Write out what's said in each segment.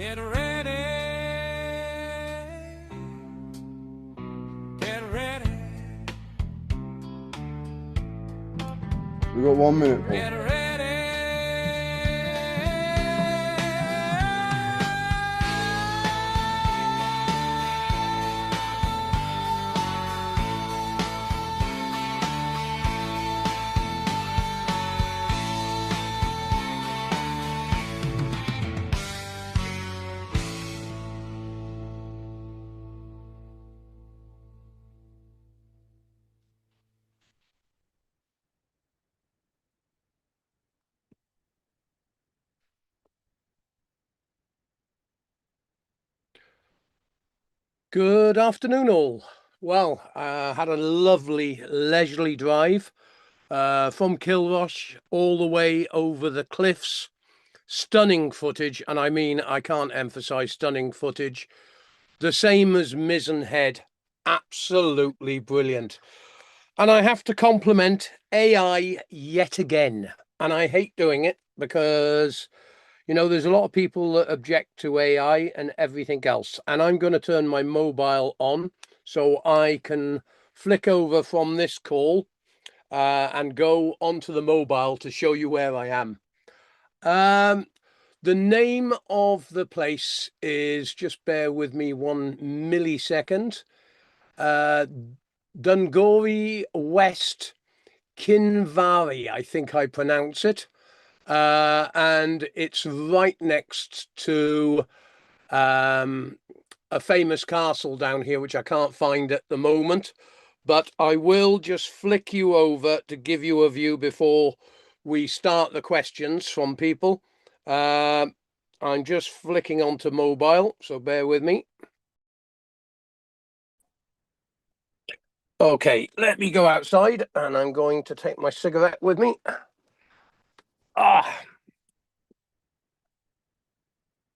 Get ready. Get ready. We've got 1 minute, Paul. Get ready. Good afternoon, all. Well, I had a lovely leisurely drive from Kilrush all the way over the cliffs. Stunning footage, and I mean, I can't emphasize stunning footage. The same as Mizzen Head. Absolutely brilliant. And I have to compliment AI yet again. And I hate doing it because, you know, there's a lot of people that object to AI and everything else. And I'm going to turn my mobile on so I can flick over from this call and go onto the mobile to show you where I am. The name of the place is, just bear with me 1 millisecond, Dungori West Kinvary, I think I pronounce it. And it's right next to a famous castle down here, which I can't find at the moment. But I will just flick you over to give you a view before we start the questions from people. I'm just flicking onto mobile, so bear with me. Okay, let me go outside, and I'm going to take my cigarette with me.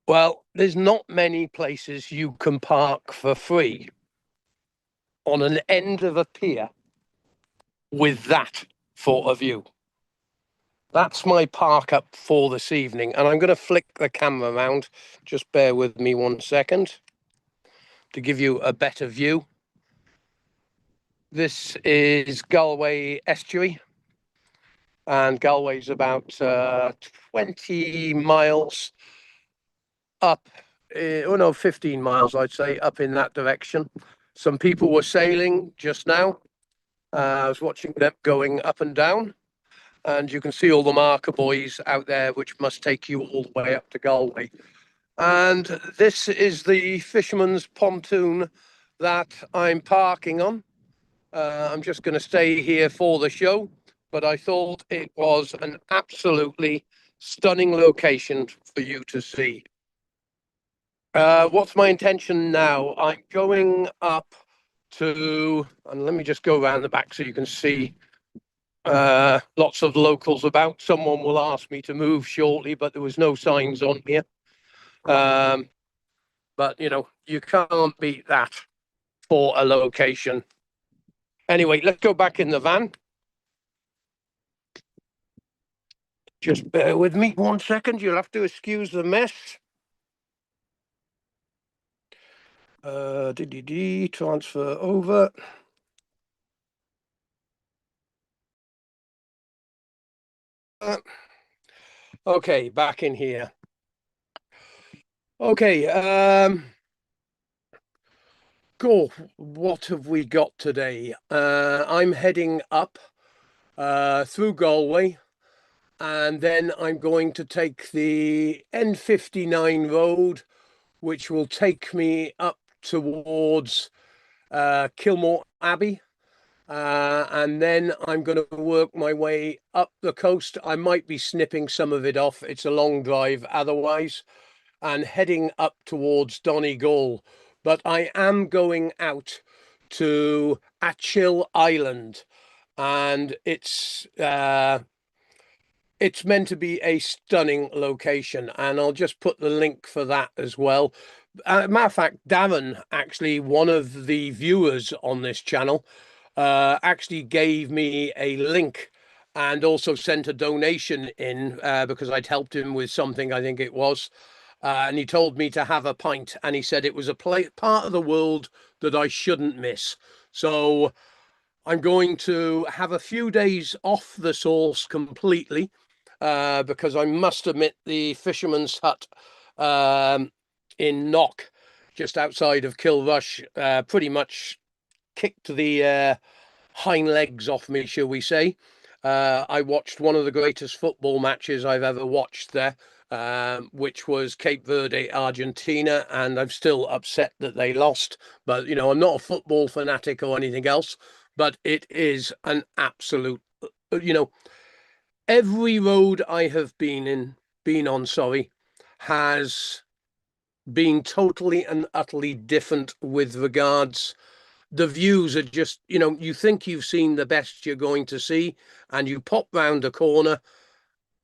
Well, there's not many places you can park for free on an end of a pier with that for a view. That's my park up for this evening, and I'm going to flick the camera around. Just bear with me 1 second to give you a better view. This is Galway estuary, and Galway's about 20 miles up, 15 miles, I'd say, up in that direction. Some people were sailing just now. I was watching them going up and down. And you can see all the marker buoys out there, which must take you all the way up to Galway. And this is the fisherman's pontoon that I'm parking on. I'm just going to stay here for the show, but I thought it was an absolutely stunning location for you to see. What's my intention now? I'm going up to, and let me just go around the back so you can see lots of locals about. Someone will ask me to move shortly, but there was no signs on here. But, you know, you can't beat that for a location. Anyway, let's go back in the van. Just bear with me 1 second. You'll have to excuse the mess. Transfer over. Okay, back in here. Okay, cool. What have we got today? I'm heading up through Galway, and then I'm going to take the N59 road, which will take me up towards Kilmore Abbey. And then I'm going to work my way up the coast. I might be snipping some of it off. It's a long drive otherwise, and heading up towards Donegal. But I am going out to Achill Island, and it's meant to be a stunning location, and I'll just put the link for that as well. Matter of fact, Darren, actually one of the viewers on this channel, actually gave me a link and also sent a donation in because I'd helped him with something, I think it was. and he told me to have a pint, and he said it was a part of the world that I shouldn't miss. So I'm going to have a few days off the source completely, because I must admit the Fisherman's Hut in Knock, just outside of Kilrush, pretty much kicked the hind legs off me, shall we say. I watched one of the greatest football matches I've ever watched there, which was Cape Verde, Argentina, and I'm still upset that they lost. But, you know, I'm not a football fanatic or anything else, but it is an absolute, you know, every road I have been on, sorry, has been totally and utterly different with regards. The views are just, you know, you think you've seen the best you're going to see, and you pop round a corner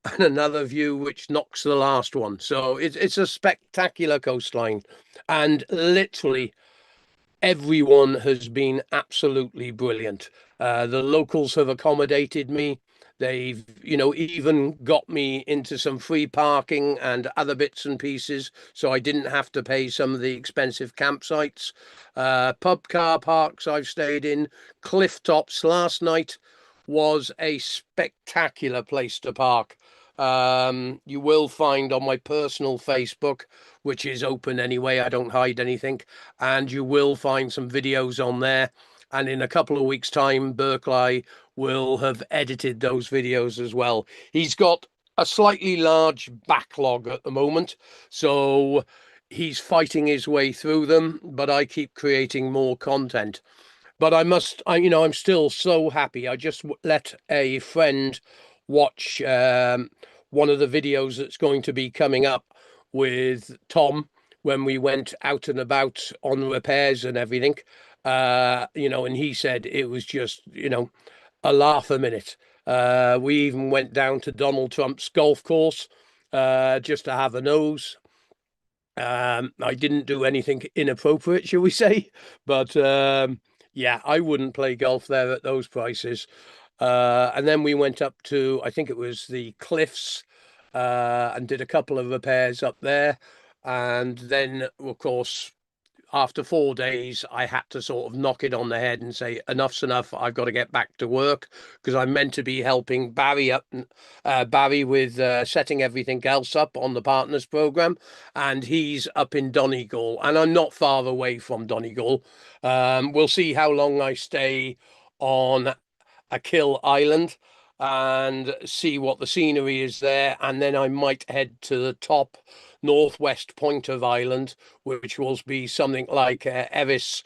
and another view which knocks the last one. So it's a spectacular coastline, and literally everyone has been absolutely brilliant. The locals have accommodated me. They've, you know, even got me into some free parking and other bits and pieces, so I didn't have to pay some of the expensive campsites. Pub car parks I've stayed in, cliff tops. Last night was a spectacular place to park. You will find on my personal Facebook, which is open anyway, I don't hide anything, and you will find some videos on there. And in a couple of weeks' time, Berkeley will have edited those videos as well. He's got a slightly large backlog at the moment, so he's fighting his way through them, but I keep creating more content. But you know, I'm still so happy. I just let a friend watch one of the videos that's going to be coming up with Tom when we went out and about on repairs and everything. You know, and he said it was just, you know, a laugh a minute. We even went down to Donald Trump's golf course just to have a nose. I didn't do anything inappropriate, shall we say, but yeah, I wouldn't play golf there at those prices. And then we went up to, I think it was the Cliffs, and did a couple of repairs up there. And then, of course, after 4 days, I had to sort of knock it on the head and say, enough's enough. I've got to get back to work, because I'm meant to be helping Barry with setting everything else up on the partners program. And he's up in Donegal, and I'm not far away from Donegal. We'll see how long I stay on Achill Island and see what the scenery is there. And then I might head to the top northwest point of Ireland, which will be something like Erris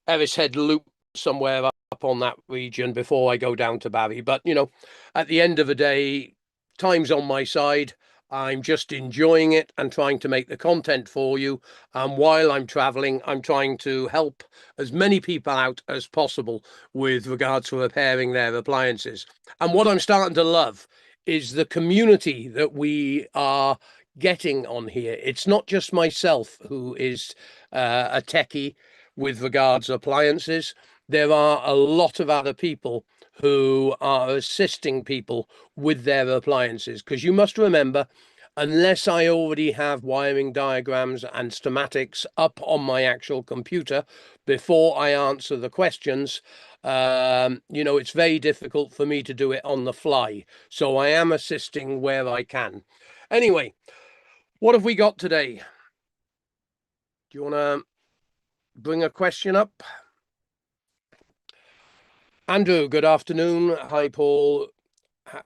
Head Loop, somewhere up on that region, before I go down to Barry. But, you know, at the end of the day, time's on my side. I'm just enjoying it and trying to make the content for you. And while I'm traveling, I'm trying to help as many people out as possible with regards to repairing their appliances. And what I'm starting to love is the community that we are getting on here. It's not just myself who is a techie with regards to appliances. There are a lot of other people who are assisting people with their appliances, because you must remember, unless I already have wiring diagrams and schematics up on my actual computer before I answer the questions, you know, it's very difficult for me to do it on the fly. So I am assisting where I can. Anyway, what have we got today? Do you want to bring a question up? Andrew, good afternoon. Hi, Paul.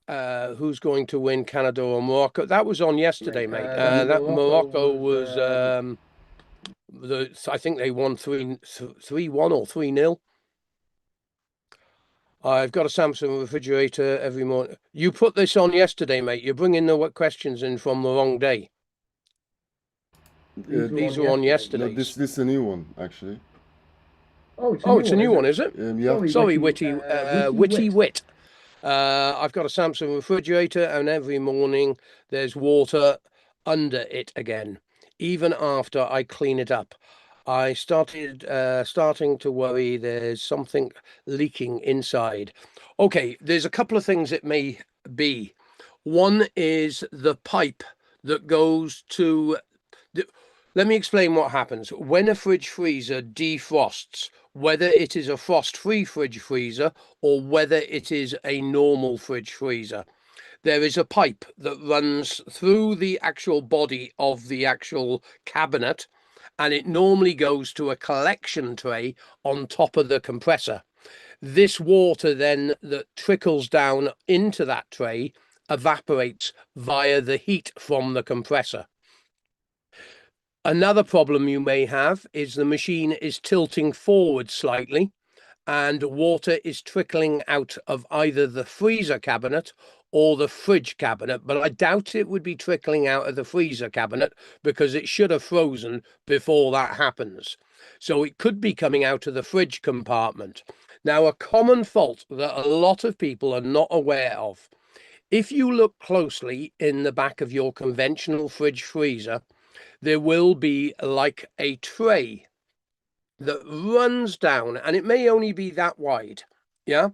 Who's going to win, Canada or Morocco? That was on yesterday, mate. That Morocco was I think they won 3-1 or 3-0. I've got a Samsung refrigerator every morning. You put this on yesterday, mate. You're bringing the questions in from the wrong day. These were on yesterday. No, this is a new one, actually. Oh, it's a new one, is it? Yeah. Sorry, Witty Wit. I've got a Samsung refrigerator, and every morning there's water under it again, even after I clean it up. I starting to worry there's something leaking inside. Okay, there's a couple of things it may be. One is the pipe that goes to Let me explain what happens. When a fridge freezer defrosts, whether it is a frost-free fridge freezer or whether it is a normal fridge freezer, there is a pipe that runs through the actual body of the actual cabinet, and it normally goes to a collection tray on top of the compressor. This water then that trickles down into that tray evaporates via the heat from the compressor. Another problem you may have is the machine is tilting forward slightly and water is trickling out of either the freezer cabinet or the fridge cabinet, but I doubt it would be trickling out of the freezer cabinet because it should have frozen before that happens. So it could be coming out of the fridge compartment. Now, a common fault that a lot of people are not aware of, if you look closely in the back of your conventional fridge freezer, there will be like a tray that runs down, and it may only be that wide, yeah,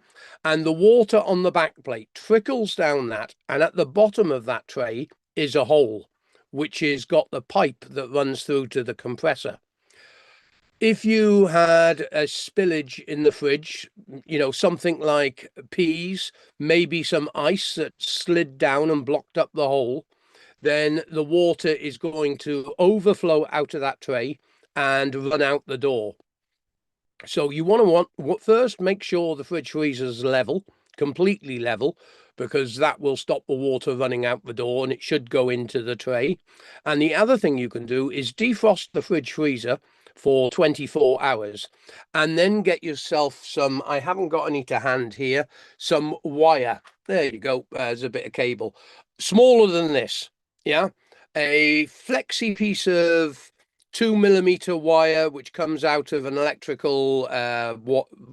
and the water on the back plate trickles down that, and at the bottom of that tray is a hole which has got the pipe that runs through to the compressor. If you had a spillage in the fridge, something like peas, maybe some ice that slid down and blocked up the hole, then the water is going to overflow out of that tray and run out the door. So you want to first make sure the fridge freezer is level, completely level, because that will stop the water running out the door and it should go into the tray. And the other thing you can do is defrost the fridge freezer for 24 hours and then get yourself some, I haven't got any to hand here, some wire. There you go. There's a bit of cable smaller than this. Yeah, a flexi piece of 2mm wire which comes out of an electrical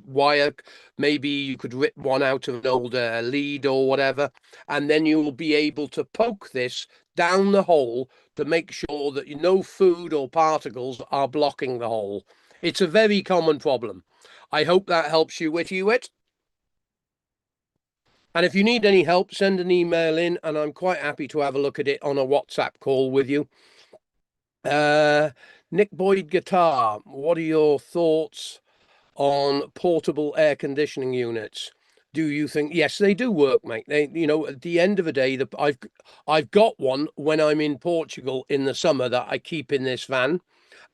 wire. Maybe you could rip one out of an old lead or whatever, and then you will be able to poke this down the hole to make sure that no food or particles are blocking the hole. It's a very common problem. I hope that helps you, Witty Wit. And if you need any help, send an email in and I'm quite happy to have a look at it on a WhatsApp call with you. Nick Boyd Guitar, what are your thoughts on portable air conditioning units? Do you think, yes, they do work, mate. They, at the end of the day, I've got one when I'm in Portugal in the summer that I keep in this van,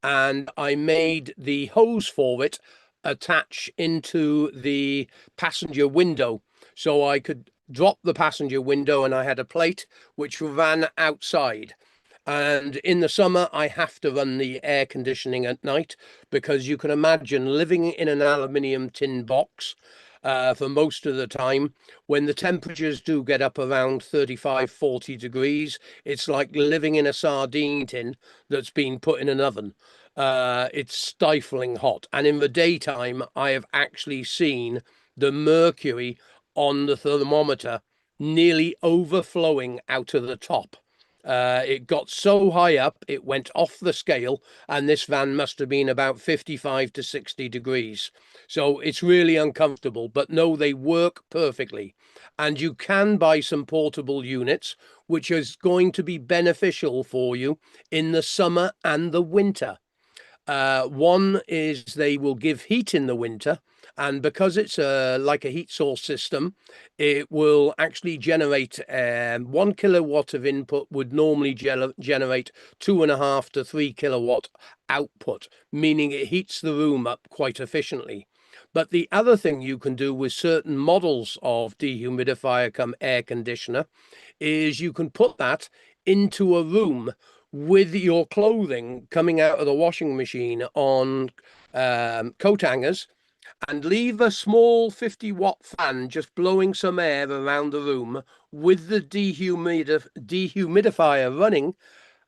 and I made the hose for it attach into the passenger window so I could drop the passenger window and I had a plate which ran outside. And in the summer, I have to run the air conditioning at night because you can imagine living in an aluminium tin box for most of the time. When the temperatures do get up around 35, 40 degrees, it's like living in a sardine tin that's been put in an oven. It's stifling hot. And in the daytime, I have actually seen the mercury on the thermometer nearly overflowing out of the top. It got so high up, it went off the scale, and this van must have been about 55 to 60 degrees. So it's really uncomfortable, but no, they work perfectly. And you can buy some portable units, which is going to be beneficial for you in the summer and the winter. One is they will give heat in the winter, and because it's like a heat source system, it will actually generate 1 kilowatt of input would normally generate 2.5 to 3 kilowatt output, meaning it heats the room up quite efficiently. But the other thing you can do with certain models of dehumidifier come air conditioner is you can put that into a room with your clothing coming out of the washing machine on coat hangers and leave a small 50-watt fan just blowing some air around the room with the dehumidifier running,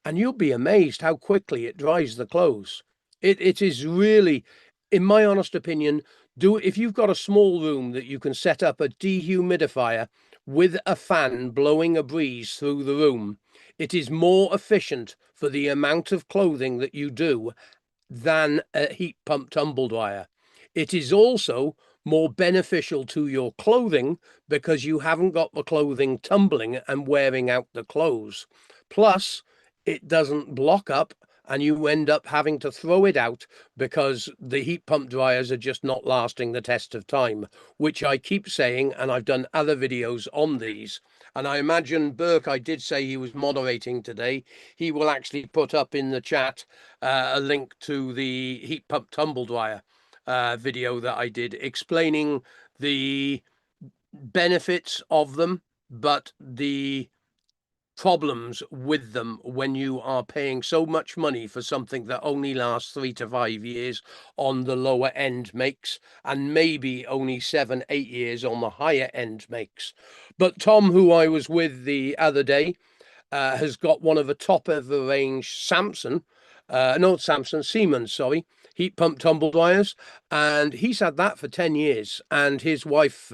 and you'll be amazed how quickly it dries the clothes. It is really, in my honest opinion, if you've got a small room that you can set up a dehumidifier with a fan blowing a breeze through the room, it is more efficient for the amount of clothing that you do than a heat pump tumble dryer. It is also more beneficial to your clothing because you haven't got the clothing tumbling and wearing out the clothes. Plus, it doesn't block up and you end up having to throw it out because the heat pump dryers are just not lasting the test of time, which I keep saying, and I've done other videos on these. And I imagine Burke, I did say he was moderating today. He will actually put up in the chat a link to the heat pump tumble dryer video that I did explaining the benefits of them, but the problems with them when you are paying so much money for something that only lasts 3 to 5 years on the lower end makes, and maybe only 7, 8 years on the higher end makes. But Tom, who I was with the other day, has got one of the top of the range Siemens, sorry, heat pump tumble dryers, and he's had that for 10 years, and his wife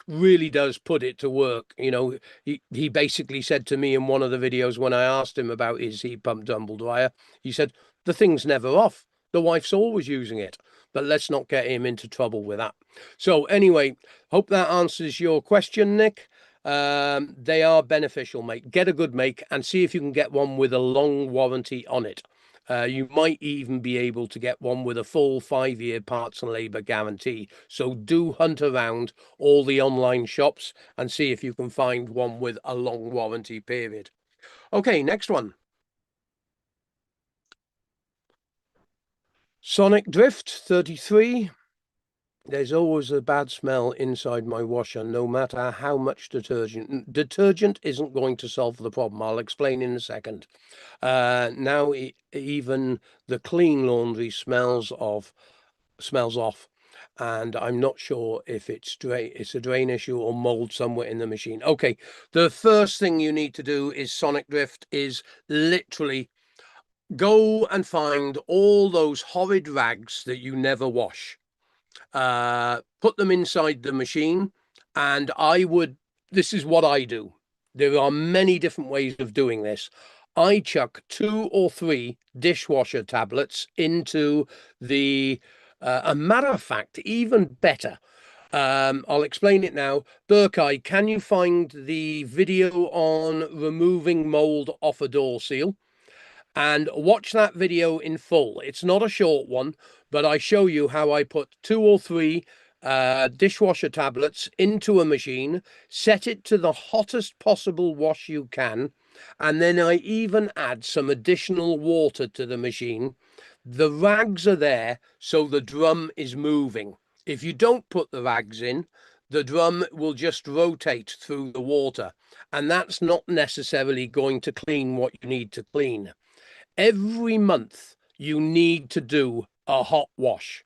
really does put it to work. You know, he basically said to me in one of the videos when I asked him about his heat pump tumble dryer, he said, the thing's never off. The wife's always using it. But let's not get him into trouble with that. So anyway, hope that answers your question, Nick. They are beneficial, mate. Get a good make and see if you can get one with a long warranty on it. You might even be able to get one with a full 5-year parts and labour guarantee. So do hunt around all the online shops and see if you can find one with a long warranty period. Okay, next one. Sonic Drift 33. There's always a bad smell inside my washer, no matter how much detergent. Detergent isn't going to solve the problem. I'll explain in a second. Now even the clean laundry smells off, and I'm not sure if it's a drain issue or mold somewhere in the machine. Okay, the first thing you need to do is Sonic Drift is literally go and find all those horrid rags that you never wash. Put them inside the machine, and this is what I do. There are many different ways of doing this. I chuck 2 or 3 dishwasher tablets into a matter of fact, even better. I'll explain it now. Burkeye, can you find the video on removing mold off a door seal? And watch that video in full. It's not a short one, but I show you how I put 2 or 3 dishwasher tablets into a machine, set it to the hottest possible wash you can, and then I even add some additional water to the machine. The rags are there, so the drum is moving. If you don't put the rags in, the drum will just rotate through the water, and that's not necessarily going to clean what you need to clean. Every month, you need to do a hot wash.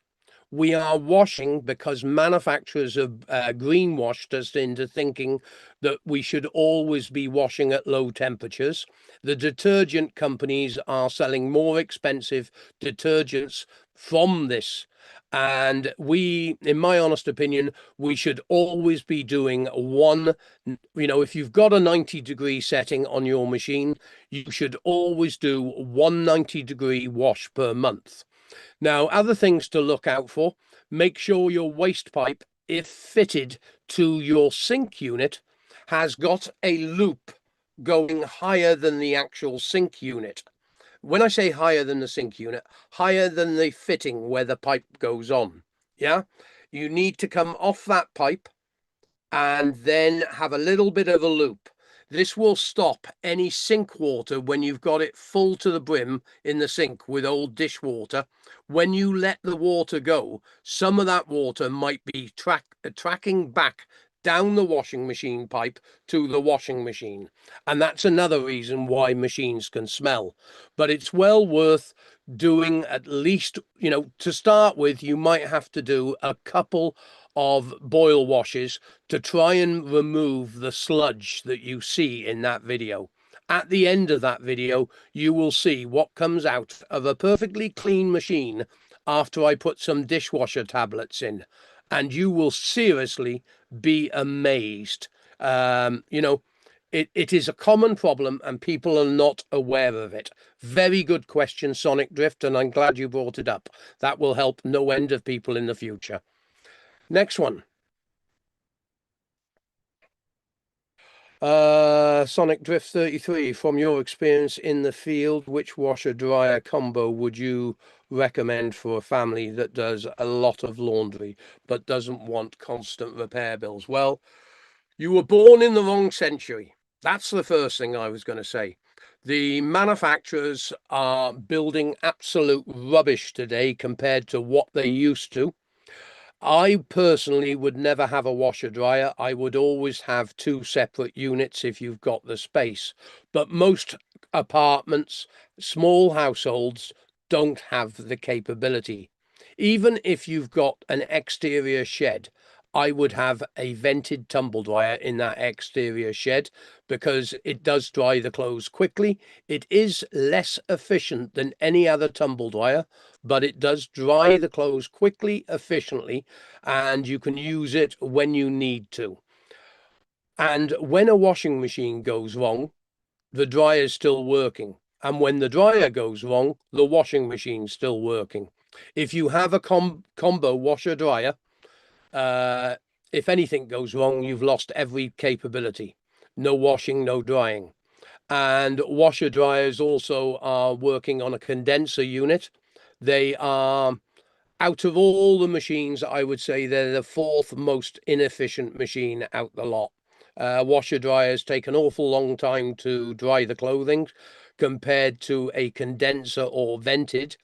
We are washing because manufacturers have greenwashed us into thinking that we should always be washing at low temperatures. The detergent companies are selling more expensive detergents from this. And in my honest opinion, we should always be doing one, if you've got a 90-degree setting on your machine, you should always do 190-degree wash per month. Now, other things to look out for, make sure your waste pipe, if fitted to your sink unit, has got a loop going higher than the actual sink unit. When I say higher than the sink unit, higher than the fitting where the pipe goes on. Yeah, you need to come off that pipe and then have a little bit of a loop. This will stop any sink water when you've got it full to the brim in the sink with old dishwater. When you let the water go, some of that water might be tracking back down the washing machine pipe to the washing machine. And that's another reason why machines can smell. But it's well worth doing at least, to start with, you might have to do a couple of boil washes to try and remove the sludge that you see in that video. At the end of that video, you will see what comes out of a perfectly clean machine after I put some dishwasher tablets in. And you will seriously be amazed. It is a common problem and people are not aware of it. Very good question, Sonic Drift, and I'm glad you brought it up. That will help no end of people in the future. Next one. Sonic Drift 33, from your experience in the field, which washer dryer combo would you recommend for a family that does a lot of laundry but doesn't want constant repair bills? Well, you were born in the wrong century. That's the first thing I was going to say. The manufacturers are building absolute rubbish today compared to what they used to. I personally would never have a washer dryer. I would always have two separate units if you've got the space. But most apartments, small households, don't have the capability. Even if you've got an exterior shed, I would have a vented tumble dryer in that exterior shed because it does dry the clothes quickly. It is less efficient than any other tumble dryer, but it does dry the clothes quickly, efficiently, and you can use it when you need to. And when a washing machine goes wrong, the dryer is still working. And when the dryer goes wrong, the washing machine's still working. If you have a combo washer dryer, uh, if anything goes wrong, you've lost every capability. No washing, no drying. And washer dryers also are working on a condenser unit. They are, out of all the machines, I would say they're the fourth most inefficient machine out the lot. Washer dryers take an awful long time to dry the clothing compared to a condenser or vented.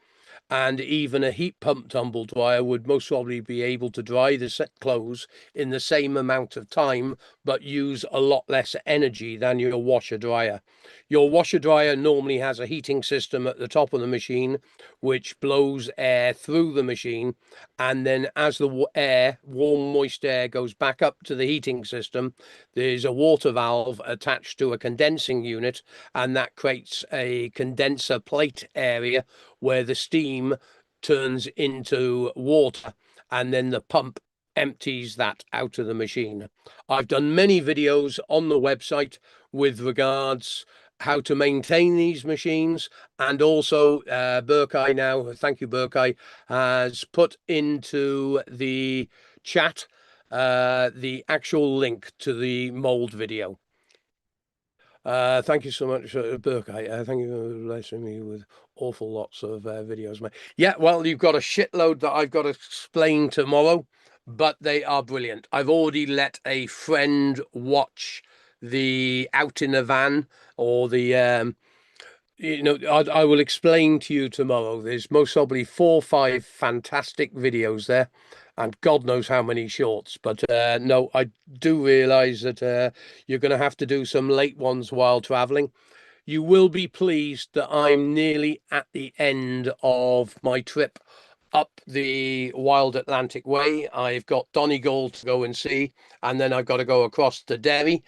And even a heat pump tumble dryer would most probably be able to dry the set clothes in the same amount of time, but use a lot less energy than your washer dryer. Your washer dryer normally has a heating system at the top of the machine, which blows air through the machine. And then as the air, warm, moist air, goes back up to the heating system, there's a water valve attached to a condensing unit, and that creates a condenser plate area where the steam turns into water, and then the pump empties that out of the machine. I've done many videos on the website with regards how to maintain these machines, and also Burkeye now, thank you Burkeye, has put into the chat the actual link to the mold video. Thank you so much, Burkeye. Thank you for blessing me with awful lots of videos, mate. Yeah, well, you've got a shitload that I've got to explain tomorrow, but they are brilliant. I've already let a friend watch the Out in a Van, or the I will explain to you tomorrow. There's most probably 4 or 5 fantastic videos there, and God knows how many shorts. But no, I do realize that you're going to have to do some late ones while traveling. You will be pleased that I'm nearly at the end of my trip up the Wild Atlantic Way. I've got Donegal to go and see, and then I've got to go across to Derry.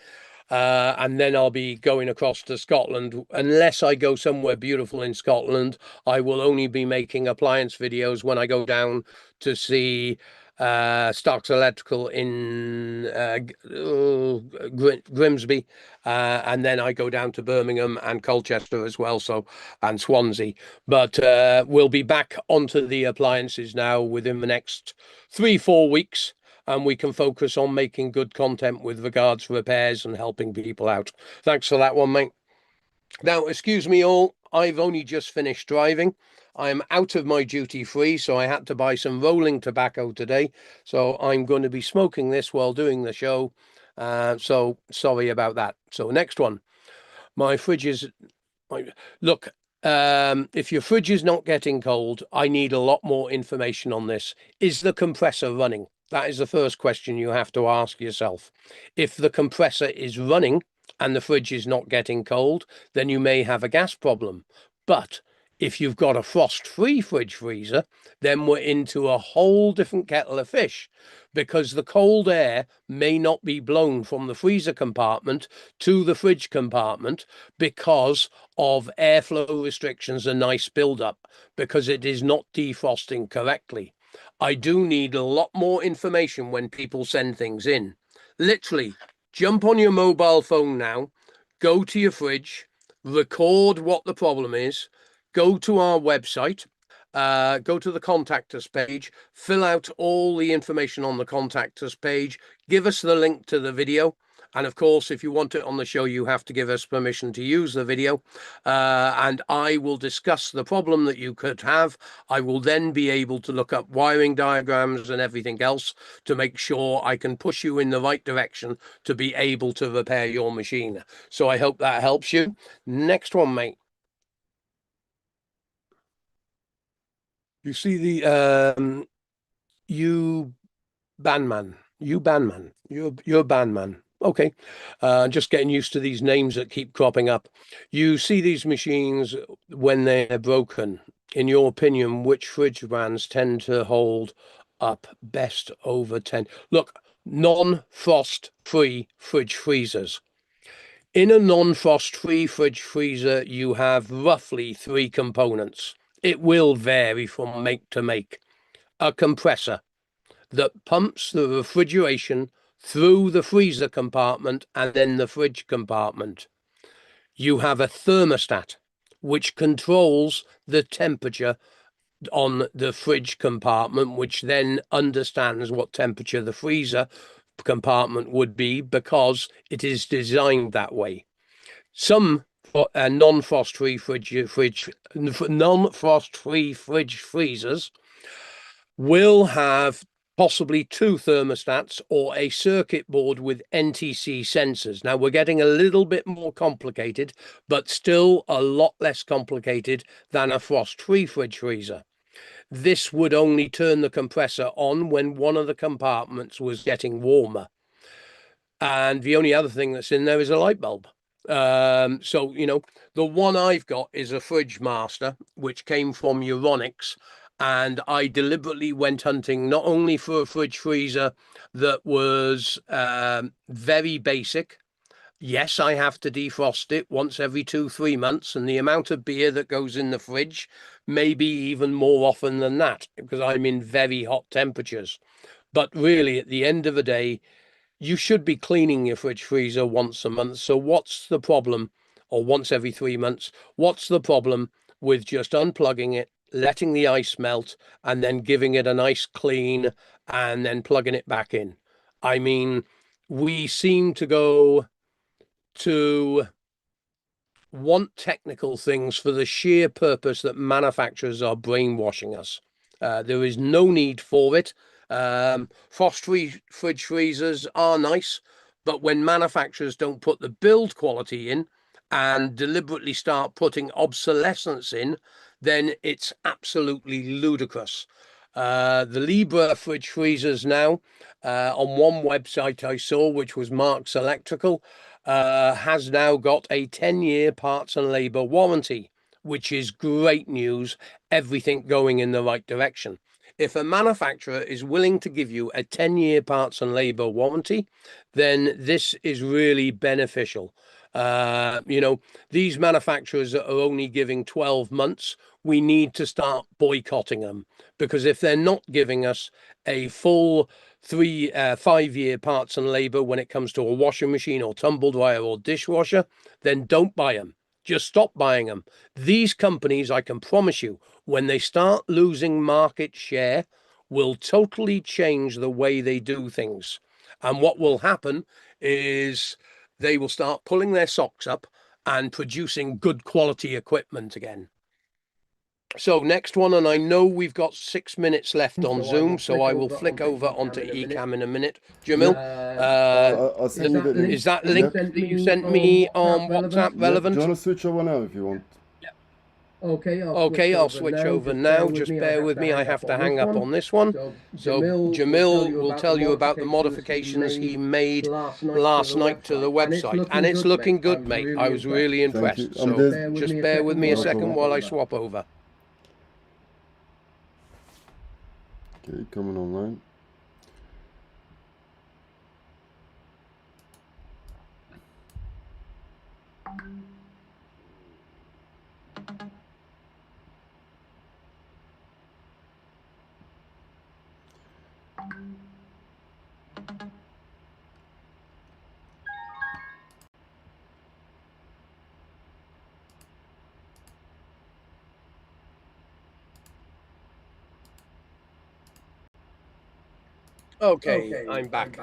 And then I'll be going across to Scotland. Unless I go somewhere beautiful in Scotland, I will only be making appliance videos when I go down to see Stark's Electrical in Grimsby, and then I go down to Birmingham and Colchester as well, and Swansea. But we'll be back onto the appliances now within the next 3-4 weeks, and we can focus on making good content with regards to repairs and helping people out. Thanks for that one, mate. Now, excuse me all, I've only just finished driving. I'm out of my duty free, so I had to buy some rolling tobacco today. So I'm going to be smoking this while doing the show. So sorry about that. So next one. My fridge is... Look, if your fridge is not getting cold, I need a lot more information on this. Is the compressor running? That is the first question you have to ask yourself. If the compressor is running and the fridge is not getting cold, then you may have a gas problem. But if you've got a frost-free fridge freezer, then we're into a whole different kettle of fish, because the cold air may not be blown from the freezer compartment to the fridge compartment because of airflow restrictions and nice buildup, because it is not defrosting correctly. I do need a lot more information when people send things in. Literally, jump on your mobile phone now, go to your fridge, record what the problem is, go to our website, go to the contact us page, fill out all the information on the contact us page, give us the link to the video, And of course, if you want it on the show, you have to give us permission to use the video. And I will discuss the problem that you could have. I will then be able to look up wiring diagrams and everything else to make sure I can push you in the right direction to be able to repair your machine. So I hope that helps you. Next one, mate. You see the you bandman. You're a bandman. Okay. Just getting used to these names that keep cropping up. You see these machines when they're broken. In your opinion, which fridge brands tend to hold up best over 10? Look, non-frost free fridge freezers. In a non-frost free fridge freezer, you have roughly 3 components. It will vary from make to make. A compressor that pumps the refrigeration through the freezer compartment and then the fridge compartment. You have a thermostat, which controls the temperature on the fridge compartment, which then understands what temperature the freezer compartment would be because it is designed that way. Some non-frost-free fridge freezers will have possibly 2 thermostats or a circuit board with NTC sensors. Now, we're getting a little bit more complicated, but still a lot less complicated than a frost-free fridge freezer. This would only turn the compressor on when one of the compartments was getting warmer. And the only other thing that's in there is a light bulb. So, the one I've got is a Fridge Master, which came from Euronics. And I deliberately went hunting not only for a fridge freezer that was very basic. Yes, I have to defrost it once every 2-3 months. And the amount of beer that goes in the fridge, maybe even more often than that, because I'm in very hot temperatures. But really, at the end of the day, you should be cleaning your fridge freezer once a month. So what's the problem? Or once every 3 months? What's the problem with just unplugging it, letting the ice melt, and then giving it a nice clean and then plugging it back in? I mean, we seem to go to want technical things for the sheer purpose that manufacturers are brainwashing us. There is no need for it. Frost-free fridge freezers are nice, but when manufacturers don't put the build quality in and deliberately start putting obsolescence in, then it's absolutely ludicrous. The Libra fridge freezers now, on one website I saw, which was Mark's Electrical, has now got a 10-year parts and labour warranty, which is great news, everything going in the right direction. If a manufacturer is willing to give you a 10-year parts and labour warranty, then this is really beneficial. These manufacturers that are only giving 12 months, we need to start boycotting them, because if they're not giving us a full 5-year parts and labour when it comes to a washing machine or tumble dryer or dishwasher, then don't buy them. Just stop buying them. These companies, I can promise you, when they start losing market share, will totally change the way they do things. And what will happen is they will start pulling their socks up and producing good quality equipment again. So next one, and I know we've got 6 minutes left on Zoom, so I will flick over onto Ecamm in a minute. Jamil, I'll send you the link. is that link that you sent me on WhatsApp relevant? Do you want to switch over now if you want? Okay, I'll switch over now. Just bear with me. I have to hang up on this one. So Jamil will tell you about the modifications he made last night to the website. And it's looking good, mate. I was really impressed. So just bear with me a second while I swap over. Okay, coming online. Okay, I'm back.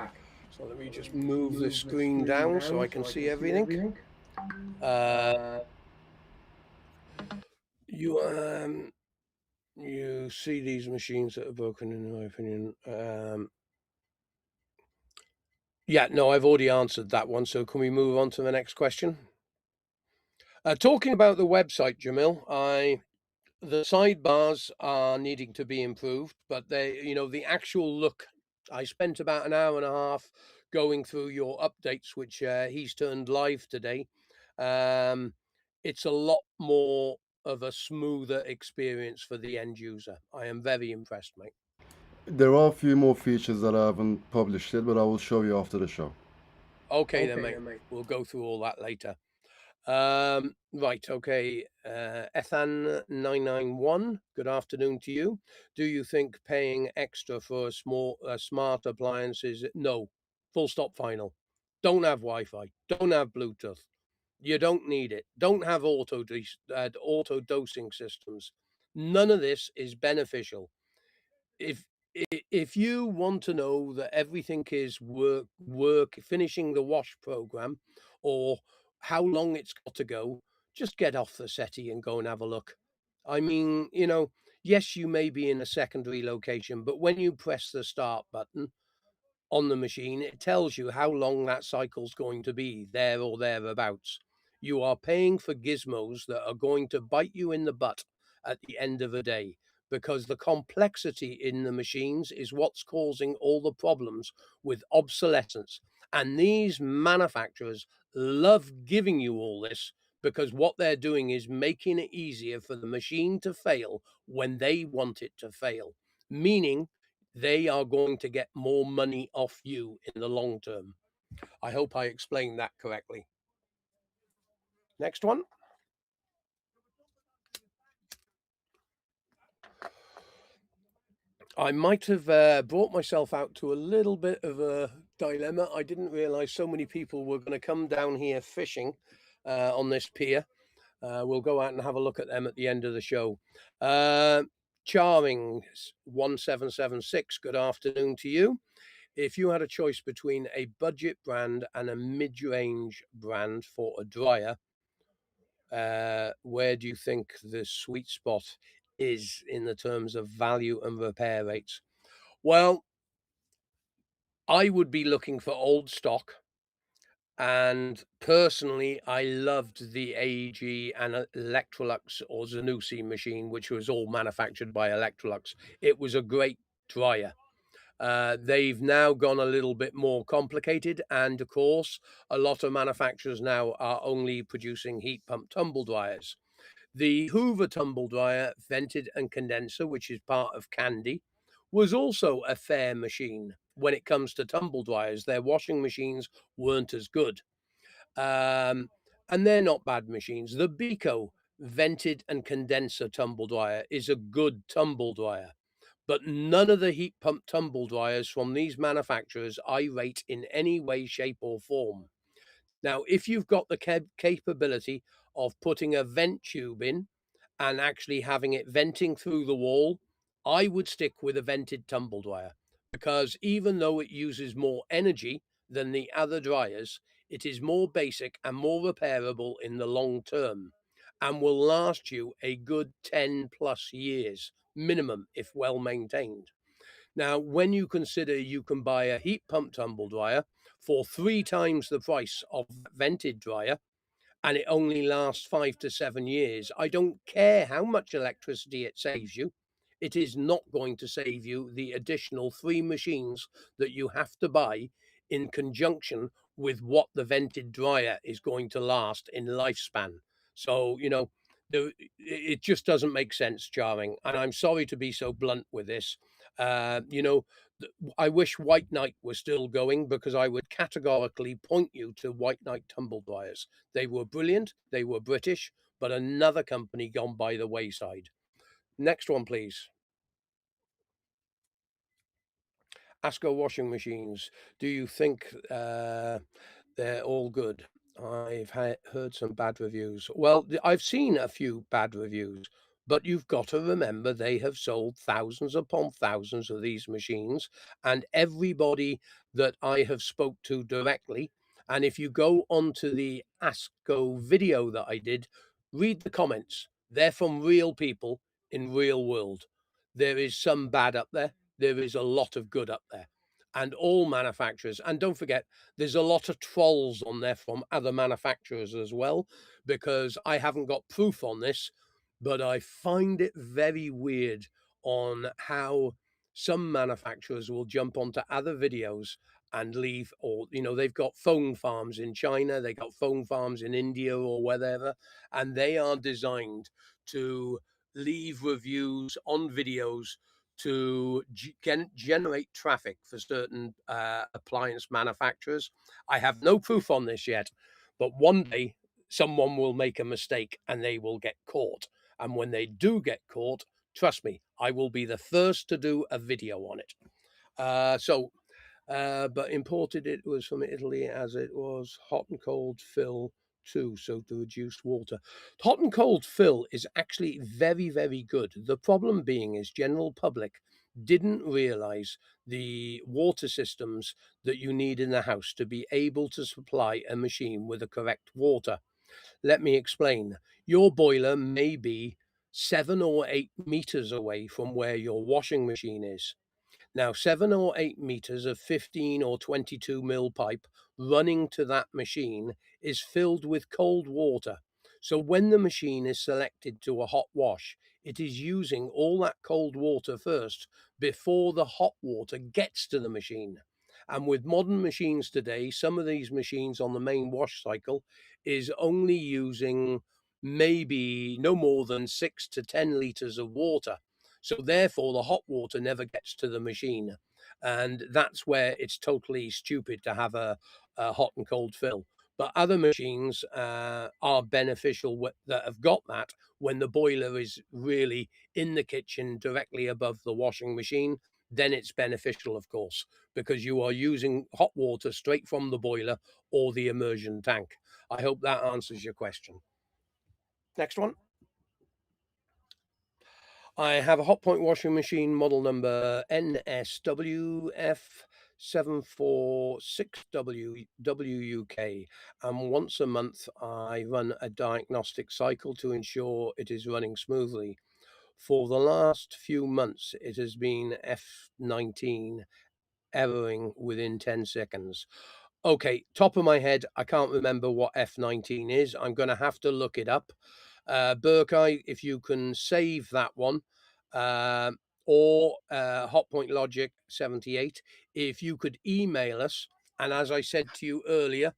So let me just move the screen down so I can see everything. You see these machines that are broken, in my opinion. Yeah, no, I've already answered that one. So can we move on to the next question? Talking about the website, Jamil, the sidebars are needing to be improved, but the actual look, I spent about an hour and a half going through your updates, which he's turned live today. It's a lot more of a smoother experience for the end user. I am very impressed, mate. There are a few more features that I haven't published yet, but I will show you after the show. Okay, then, mate. We'll go through all that later. Right, okay. Ethan991, good afternoon to you. Do you think paying extra for a smart appliance is no? Full stop, final. Don't have Wi-Fi. Don't have Bluetooth. You don't need it. Don't have auto dosing systems. None of this is beneficial. If you want to know that everything is work finishing the wash program, or how long it's got to go, just get off the settee and go and have a look. I mean, yes, you may be in a secondary location, but when you press the start button on the machine, it tells you how long that cycle's going to be, there or thereabouts. You are paying for gizmos that are going to bite you in the butt at the end of the day, because the complexity in the machines is what's causing all the problems with obsolescence. And these manufacturers love giving you all this, because what they're doing is making it easier for the machine to fail when they want it to fail, meaning they are going to get more money off you in the long term. I hope I explained that correctly. Next one. I might have brought myself out to a little bit of a dilemma. I didn't realize so many people were going to come down here fishing on this pier. We'll go out and have a look at them at the end of the show. Charming 1776, good afternoon to you. If you had a choice between a budget brand and a mid-range brand for a dryer, where do you think the sweet spot is in the terms of value and repair rates? Well, I would be looking for old stock. And personally, I loved the AEG and Electrolux or Zanussi machine, which was all manufactured by Electrolux. It was a great dryer. They've now gone a little bit more complicated, and of course, a lot of manufacturers now are only producing heat pump tumble dryers. The Hoover tumble dryer, vented and condenser, which is part of Candy, was also a fair machine. When it comes to tumble dryers, their washing machines weren't as good. And they're not bad machines. The Beko vented and condenser tumble dryer is a good tumble dryer, but none of the heat pump tumble dryers from these manufacturers I rate in any way, shape, or form. Now, if you've got the capability of putting a vent tube in and actually having it venting through the wall, I would stick with a vented tumble dryer, because even though it uses more energy than the other dryers, it is more basic and more repairable in the long term, and will last you a good 10 plus years minimum if well maintained. Now, when you consider you can buy a heat pump tumble dryer for 3 times the price of a vented dryer, and it only lasts 5 to 7 years, I don't care how much electricity it saves you. It is not going to save you the additional 3 machines that you have to buy in conjunction with what the vented dryer is going to last in lifespan. So, it just doesn't make sense, Charming. And I'm sorry to be so blunt with this. Uh, you know, I wish White Knight was still going, because I would categorically point you to White Knight tumble dryers. They were brilliant. They were British, but another company gone by the wayside. Next one, please. ASKO washing machines. Do you think they're all good? I've heard some bad reviews. Well, I've seen a few bad reviews. But you've got to remember they have sold thousands upon thousands of these machines, and everybody that I have spoke to directly, and if you go onto the ASKO video that I did, read the comments. They're from real people in real world. There is some bad up there. There is a lot of good up there. And all manufacturers, and don't forget, there's a lot of trolls on there from other manufacturers as well, because I haven't got proof on this, but I find it very weird on how some manufacturers will jump onto other videos and leave, or they've got phone farms in China, they got phone farms in India or whatever, and they are designed to leave reviews on videos to generate traffic for certain appliance manufacturers. I have no proof on this yet, but one day someone will make a mistake and they will get caught. And when they do get caught, trust me, I will be the first to do a video on it. But imported it was from Italy, as it was hot and cold fill too, so to reduce water. Hot and cold fill is actually very, very good. The problem being is general public didn't realize the water systems that you need in the house to be able to supply a machine with the correct water. Let me explain. Your boiler may be 7 or 8 meters away from where your washing machine is. Now, 7 or 8 meters of 15 or 22 mil pipe running to that machine is filled with cold water. So when the machine is selected to a hot wash, it is using all that cold water first before the hot water gets to the machine. And with modern machines today, some of these machines on the main wash cycle is only using maybe no more than 6 to 10 liters of water. So therefore, the hot water never gets to the machine. And that's where it's totally stupid to have a hot and cold fill. But other machines are beneficial that have got that when the boiler is really in the kitchen directly above the washing machine. Then it's beneficial, of course, because you are using hot water straight from the boiler or the immersion tank. I hope that answers your question. Next one. I have a Hotpoint washing machine model number NSWF746WWUK, and once a month I run a diagnostic cycle to ensure it is running smoothly. For the last few months, it has been F19 erroring within 10 seconds. Okay, top of my head, I can't remember what F19 is. I'm going to have to look it up. Burkeye, if you can save that one, uh, or Hotpoint Logic 78, if you could email us. And as I said to you earlier,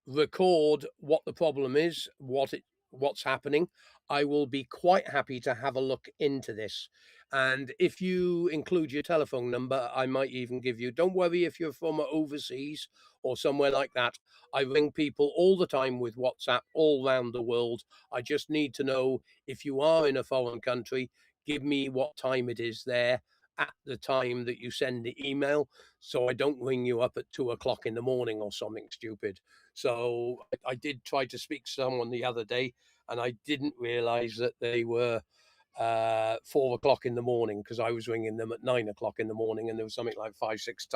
record what the problem is, what's happening. I will be quite happy to have a look into this. And if you include your telephone number, I might even give you, don't worry if you're from overseas or somewhere like that. I ring people all the time with WhatsApp all around the world. I just need to know if you are in a foreign country, give me what time it is there at the time that you send the email, so I don't ring you up at 2 o'clock in the morning or something stupid. So I did try to speak to someone the other day, and I didn't realize that they were 4 o'clock in the morning, because I was ringing them at 9 o'clock in the morning, and there was something like 5, 6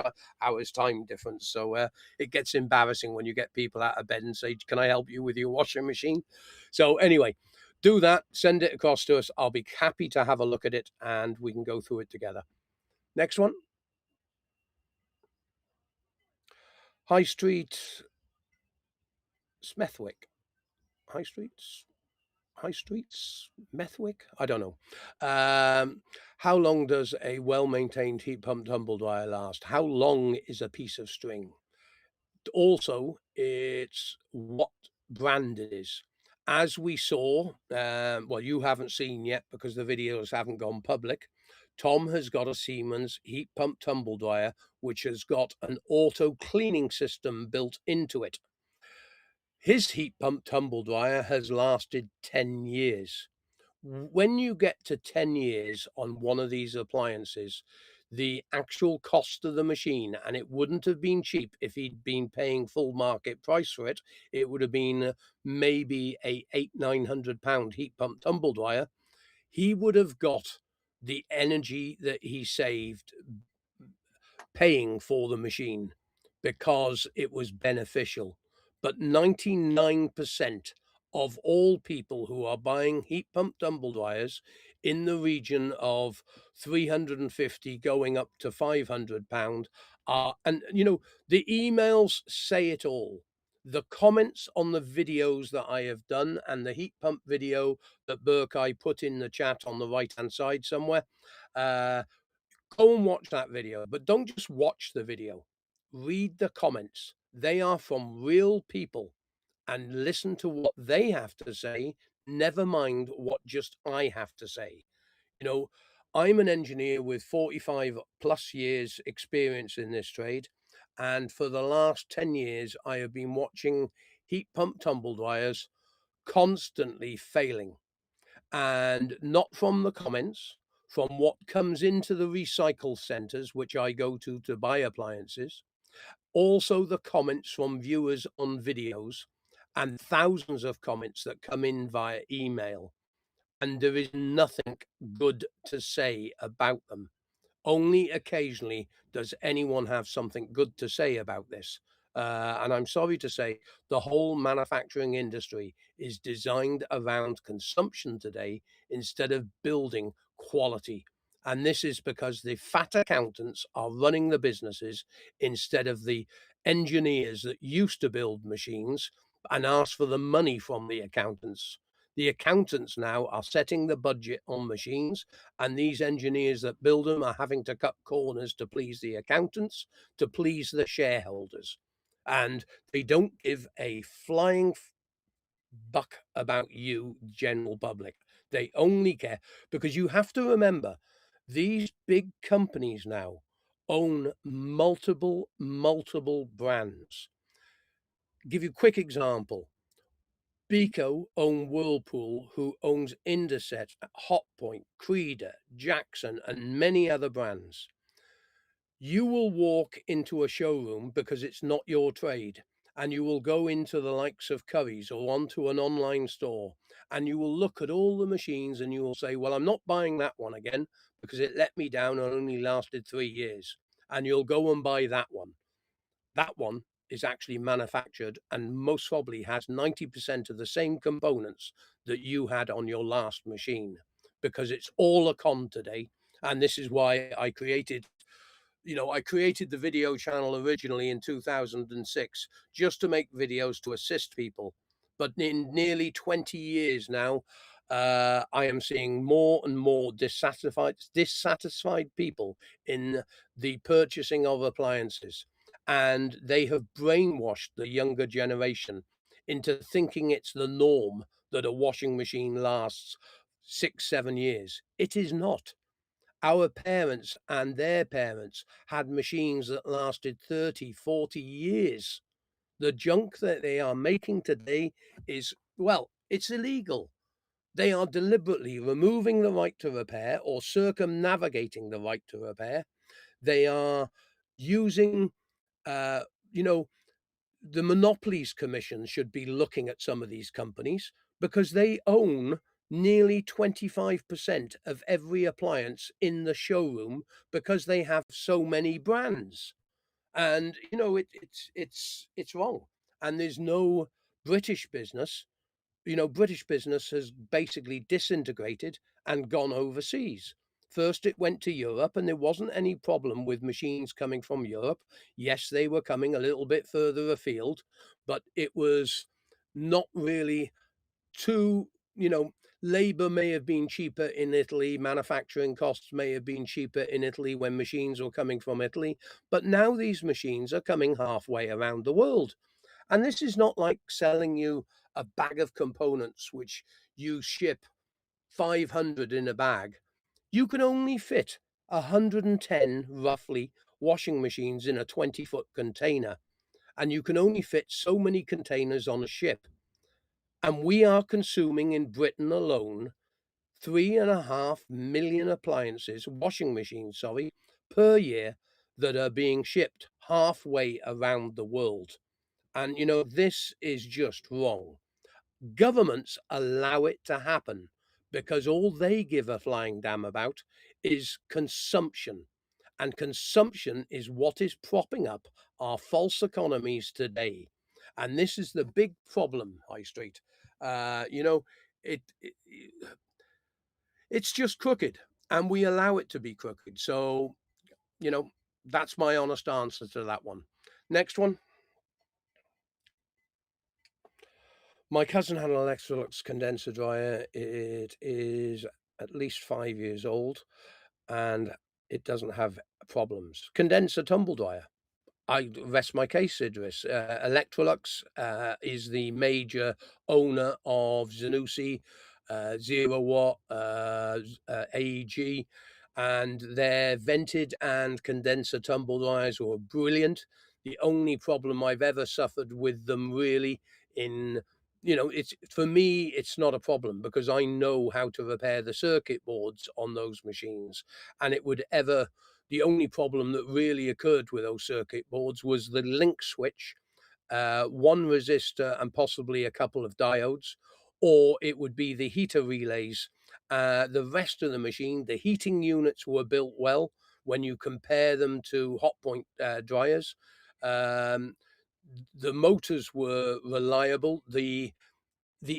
hours time difference. So it gets embarrassing when you get people out of bed and say, "Can I help you with your washing machine?" So anyway, do that, send it across to us. I'll be happy to have a look at it and we can go through it together. Next one. High Street Smethwick. High Streets? High Streets? Methwick? I don't know. How long does a well-maintained heat pump tumble dryer last? How long is a piece of string? Also, it's what brand it is. As we saw, well, you haven't seen yet because the videos haven't gone public. Tom has got a Siemens heat pump tumble dryer, which has got an auto cleaning system built into it. His heat pump tumble dryer has lasted 10 years. When you get to 10 years on one of these appliances, the actual cost of the machine, and it wouldn't have been cheap if he'd been paying full market price for it, it would have been maybe a £800-900 heat pump tumble dryer. he would have got the energy that he saved paying for the machine because it was beneficial. But 99% of all people who are buying heat pump tumble dryers in the region of 350 going up to £500 are, and the emails say it all. The comments on the videos that I have done and the heat pump video that Burke I put in the chat on the right hand side somewhere, uh, go and watch that video, but don't just watch the video. Read the comments. They are from real people and listen to what they have to say, never mind what just I have to say. You know, I'm an engineer with 45 plus years experience in this trade. And for the last 10 years, I have been watching heat pump tumble dryers constantly failing, and not from the comments, from what comes into the recycle centers, which I go to buy appliances, also the comments from viewers on videos, and thousands of comments that come in via email. And there is nothing good to say about them. Only occasionally does anyone have something good to say about this. And I'm sorry to say, the whole manufacturing industry is designed around consumption today instead of building quality. And this is because the fat accountants are running the businesses instead of the engineers that used to build machines and ask for the money from the accountants. The accountants now are setting the budget on machines, and these engineers that build them are having to cut corners to please the accountants, to please the shareholders. And they don't give a flying buck about you, general public. They only care because you have to remember these big companies now own multiple brands. Give you a quick example. Beco own Whirlpool, who owns Indeset, Hotpoint, Creeder, Jackson, and many other brands. You will walk into a showroom because it's not your trade, and you will go into the likes of Curry's or onto an online store, and you will look at all the machines and you will say, well, I'm not buying that one again because it let me down and only lasted 3 years. And you'll go and buy that one. That one is actually manufactured and most probably has 90% of the same components that you had on your last machine, because it's all a con today. And this is why I created the video channel originally in 2006 just to make videos to assist people. But in nearly 20 years now, I am seeing more and more dissatisfied people in the purchasing of appliances. And they have brainwashed the younger generation into thinking it's the norm that a washing machine lasts 6, 7 years. It is not. Our parents and their parents had machines that lasted 30, 40 years. The junk that they are making today is, well, it's illegal. They are deliberately removing the right to repair or circumnavigating the right to repair. They are using, uh, you know, the Monopolies Commission should be looking at some of these companies because they own nearly 25% of every appliance in the showroom because they have so many brands. And it's wrong. And there's no British business. British business has basically disintegrated and gone overseas. First, it went to Europe, and there wasn't any problem with machines coming from Europe. Yes, they were coming a little bit further afield, but it was not really too, labor may have been cheaper in Italy, manufacturing costs may have been cheaper in Italy when machines were coming from Italy, but now these machines are coming halfway around the world. And this is not like selling you a bag of components which you ship 500 in a bag. You can only fit 110 roughly washing machines in a 20-foot container, and you can only fit so many containers on a ship. And we are consuming in Britain alone 3.5 million appliances, washing machines, sorry, per year that are being shipped halfway around the world. And, this is just wrong. Governments allow it to happen because all they give a flying damn about is consumption. And consumption is what is propping up our false economies today. And this is the big problem, High Street. You know, it it's just crooked, and we allow it to be crooked. So, you know, that's my honest answer to that one. Next one. My cousin had an Electrolux condenser dryer. It is at least 5 years old, and it doesn't have problems. Condenser tumble dryer. I rest my case, Idris. Electrolux is the major owner of Zanussi, Zero Watt, AEG, and their vented and condenser tumble dryers were brilliant. The only problem I've ever suffered with them, really, in it's for me, it's not a problem because I know how to repair the circuit boards on those machines, and it would ever the only problem that really occurred with those circuit boards was the link switch, one resistor and possibly a couple of diodes, or it would be the heater relays. The rest of the machine, the heating units were built well when you compare them to Hotpoint dryers. Um, the motors were reliable. The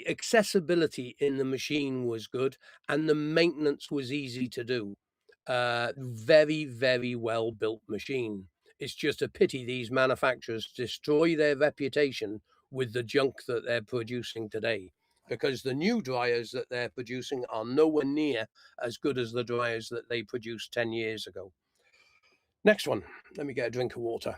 accessibility in the machine was good, and the maintenance was easy to do. Very, very well built machine. It's just a pity these manufacturers destroy their reputation with the junk that they're producing today, because the new dryers that they're producing are nowhere near as good as the dryers that they produced 10 years ago. Next one. Let me get a drink of water.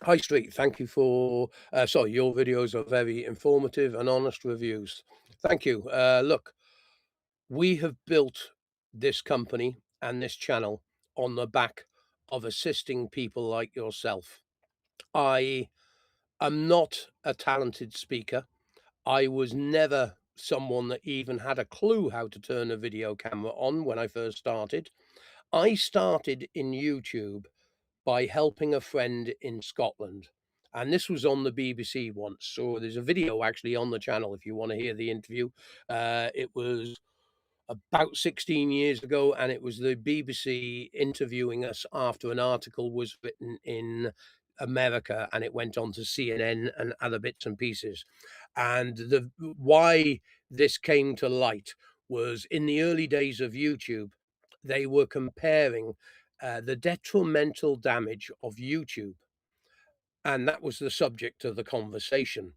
High Street, thank you for your videos are very informative and honest reviews. Thank you. Look, we have built this company and this channel on the back of assisting people like yourself. I am not a talented speaker. I was never someone that even had a clue how to turn a video camera on when I first started. I started in YouTube by helping a friend in Scotland. And this was on the BBC once. So there's a video actually on the channel if you want to hear the interview. It was about 16 years ago, and it was the BBC interviewing us after an article was written in America, and it went on to CNN and other bits and pieces. And the why this came to light was in the early days of YouTube, they were comparing the detrimental damage of YouTube, and that was the subject of the conversation,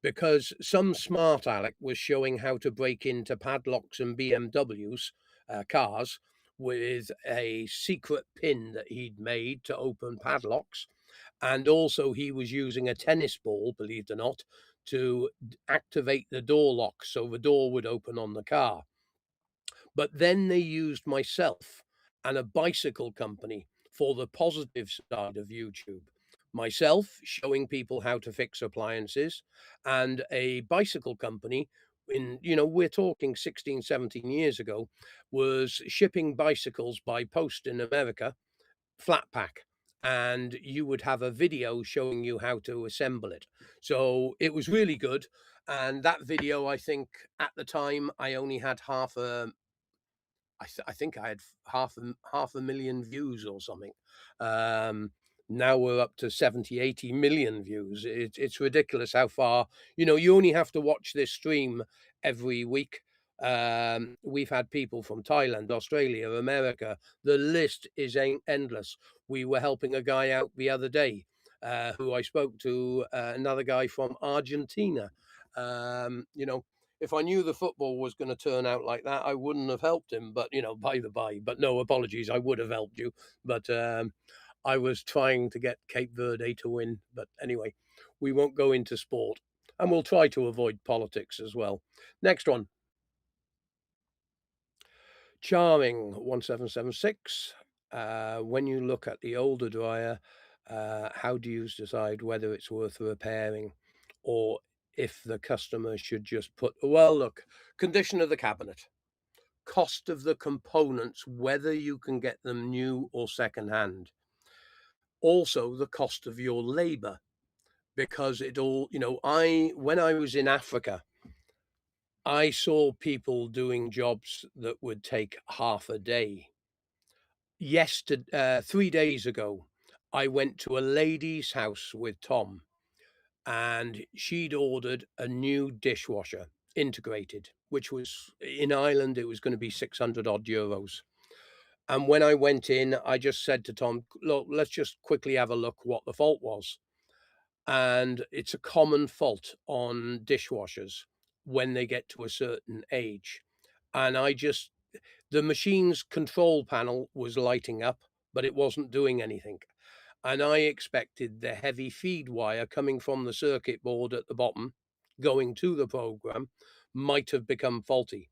because some smart aleck was showing how to break into padlocks and BMWs, cars, with a secret pin that he'd made to open padlocks. And also, he was using a tennis ball, believe it or not, to activate the door lock so the door would open on the car. But then they used myself and a bicycle company for the positive side of YouTube. Myself showing people how to fix appliances, and a bicycle company we're talking 16, 17 years ago, was shipping bicycles by post in America, flat pack. And you would have a video showing you how to assemble it. So it was really good. And that video, I think at the time, I only had I think I had half a million views or something. Um, Now we're up to 70, 80 million views. It's ridiculous how far, you only have to watch this stream every week. We've had people from Thailand, Australia, America. The list is endless. We were helping a guy out the other day, who I spoke to, another guy from Argentina. You know, if I knew the football was going to turn out like that, I wouldn't have helped him. But by the by. But no apologies, I would have helped you. But I was trying to get Cape Verde to win. But anyway, we won't go into sport, and we'll try to avoid politics as well. Next one. Charming 1776. When you look at the older dryer, how do you decide whether it's worth repairing, or if the customer should just look, condition of the cabinet, cost of the components, whether you can get them new or second hand, also the cost of your labor, because it all, when I was in Africa, I saw people doing jobs that would take half a day. 3 days ago, I went to a lady's house with Tom, and she'd ordered a new dishwasher integrated, which was in Ireland, it was gonna be 600 odd euros. And when I went in, I just said to Tom, "Look, let's just quickly have a look what the fault was." And it's a common fault on dishwashers when they get to a certain age. And the machine's control panel was lighting up, but it wasn't doing anything. And I expected the heavy feed wire coming from the circuit board at the bottom, going to the program, might have become faulty.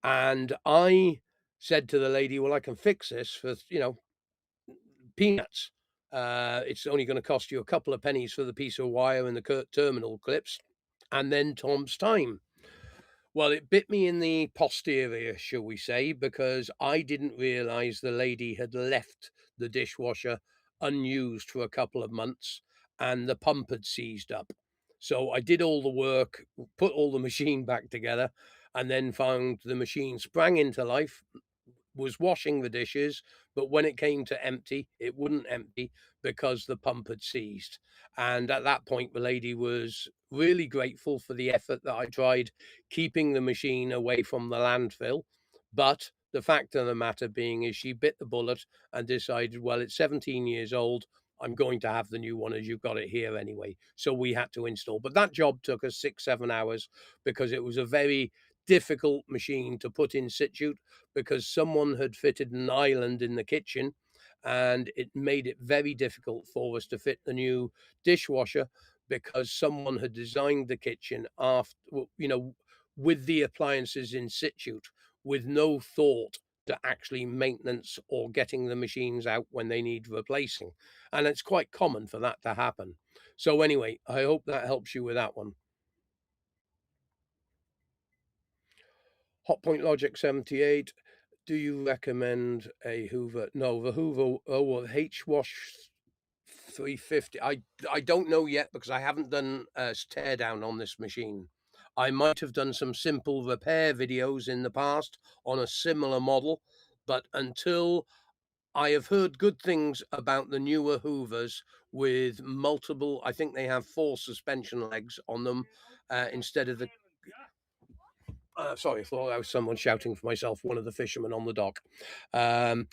And I said to the lady, "Well, I can fix this for, peanuts. It's only going to cost you a couple of pennies for the piece of wire and the terminal clips, and then Tom's time." Well, it bit me in the posterior, shall we say, because I didn't realize the lady had left the dishwasher unused for a couple of months and the pump had seized up. So I did all the work, put all the machine back together, and then found the machine sprang into life, was washing the dishes, but when it came to empty, it wouldn't empty because the pump had seized. And at that point, the lady was really grateful for the effort that I tried keeping the machine away from the landfill. But the fact of the matter being is she bit the bullet and decided, well, it's 17 years old. I'm going to have the new one as you've got it here anyway. So we had to install. But that job took us 6, 7 hours because it was a very difficult machine to put in situ because someone had fitted an island in the kitchen and it made it very difficult for us to fit the new dishwasher because someone had designed the kitchen with the appliances in situ with no thought to actually maintenance or getting the machines out when they need replacing. And it's quite common for that to happen. So anyway, I hope that helps you with that one. Hotpoint Logic 78. Do you recommend a Hoover? No, the Hoover, well, H-Wash 350. I don't know yet because I haven't done a tear down on this machine. I might have done some simple repair videos in the past on a similar model, but until I have heard good things about the newer Hoovers with multiple, I think they have 4 suspension legs on them instead of the sorry, I thought that was someone shouting for myself, one of the fishermen on the dock. Um,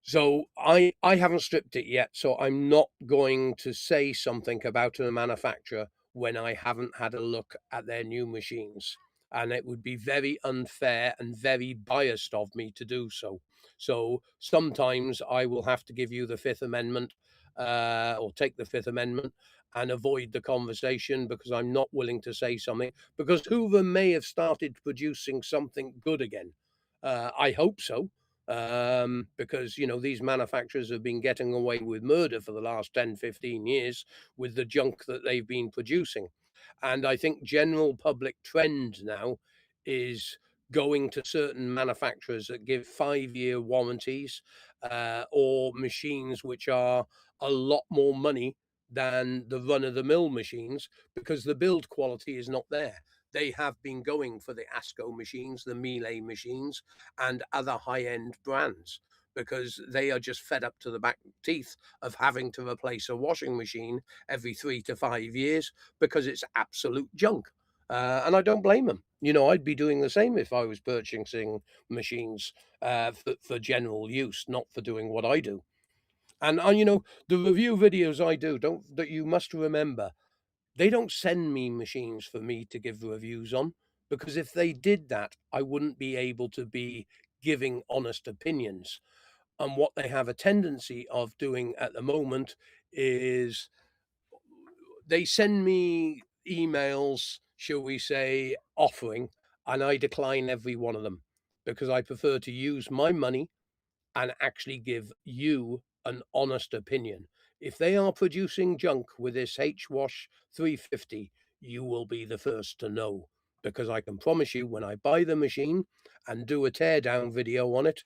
so I haven't stripped it yet, so I'm not going to say something about a manufacturer when I haven't had a look at their new machines. And it would be very unfair and very biased of me to do so. So sometimes I will have to give you the Fifth Amendment or take the Fifth Amendment and avoid the conversation because I'm not willing to say something because Hoover may have started producing something good again. I hope so, because these manufacturers have been getting away with murder for the last 10, 15 years with the junk that they've been producing. And I think general public trend now is going to certain manufacturers that give 5-year warranties or machines which are a lot more money than the run of the mill machines because the build quality is not there. They have been going for the ASKO machines, the Miele machines, and other high end brands because they are just fed up to the back teeth of having to replace a washing machine every 3 to 5 years because it's absolute junk. And I don't blame them. I'd be doing the same if I was purchasing machines for general use, not for doing what I do. And the review videos I do, don't that you must remember, they don't send me machines for me to give reviews on because if they did that, I wouldn't be able to be giving honest opinions. And what they have a tendency of doing at the moment is they send me emails, shall we say, offering, and I decline every one of them because I prefer to use my money and actually give you an honest opinion. If they are producing junk with this H-Wash 350, you will be the first to know because I can promise you when I buy the machine and do a teardown video on it,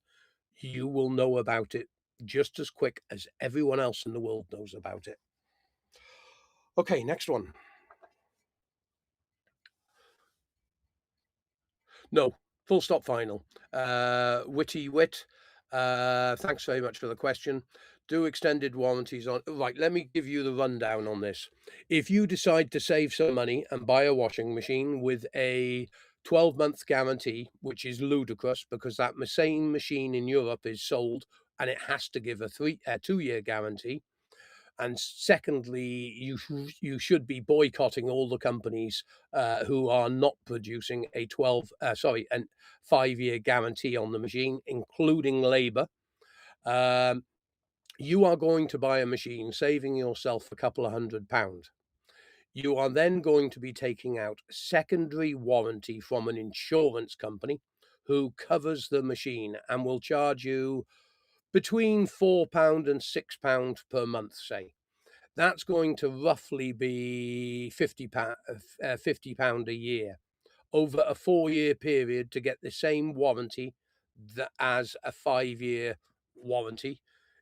you will know about it just as quick as everyone else in the world knows about it. Okay, next one. No, full stop final. Witty wit. Thanks very much for the question. Do extended warranties on. Right, let me give you the rundown on this. If you decide to save some money and buy a washing machine with a 12-month guarantee, which is ludicrous because that same machine in Europe is sold and it has to give a 2-year guarantee. And secondly, you should be boycotting all the companies who are not producing a 5-year guarantee on the machine, including labour. You are going to buy a machine, saving yourself a couple of £100. You are then going to be taking out secondary warranty from an insurance company who covers the machine and will charge you between £4 and £6 per month, say. That's going to roughly be £50 a year over a 4-year period to get the same warranty as a 5-year warranty.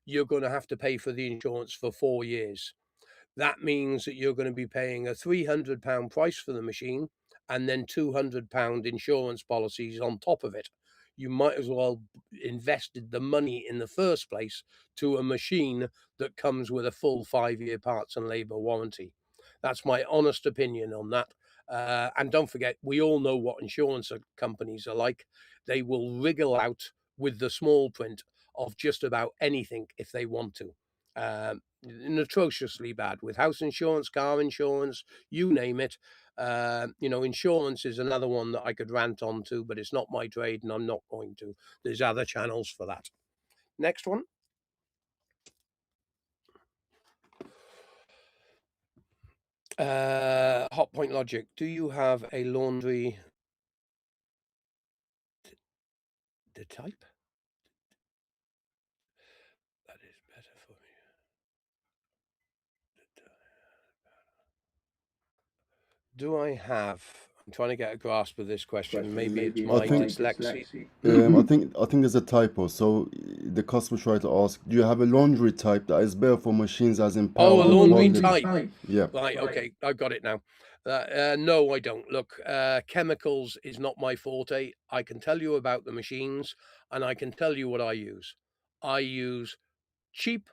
You're going to have to pay for the insurance for 4 years. That means that you're going to be paying a £300 price for the machine and then £200 insurance policies on top of it. You might as well invested the money in the first place to a machine that comes with a full 5-year parts and labour warranty. That's my honest opinion on that. And don't forget, we all know what insurance companies are like. They will wriggle out with the small print of just about anything if they want to. Atrociously bad with house insurance, car insurance, you name it. Insurance is another one that I could rant on to, but it's not my trade and I'm not going to. There's other channels for that. Next one. Hotpoint Logic. Do you have a laundry? The type? That is better for me. Do I have? I'm trying to get a grasp of this question. Maybe it's my dyslexia. I think there's a typo. So the customer tried to ask, do you have a laundry type that is better for machines as in power? Oh, a laundry quality? type. Yeah. Right, okay, I've got it now. No, I don't. Look, chemicals is not my forte. I can tell you about the machines and I can tell you what I use. I use cheap,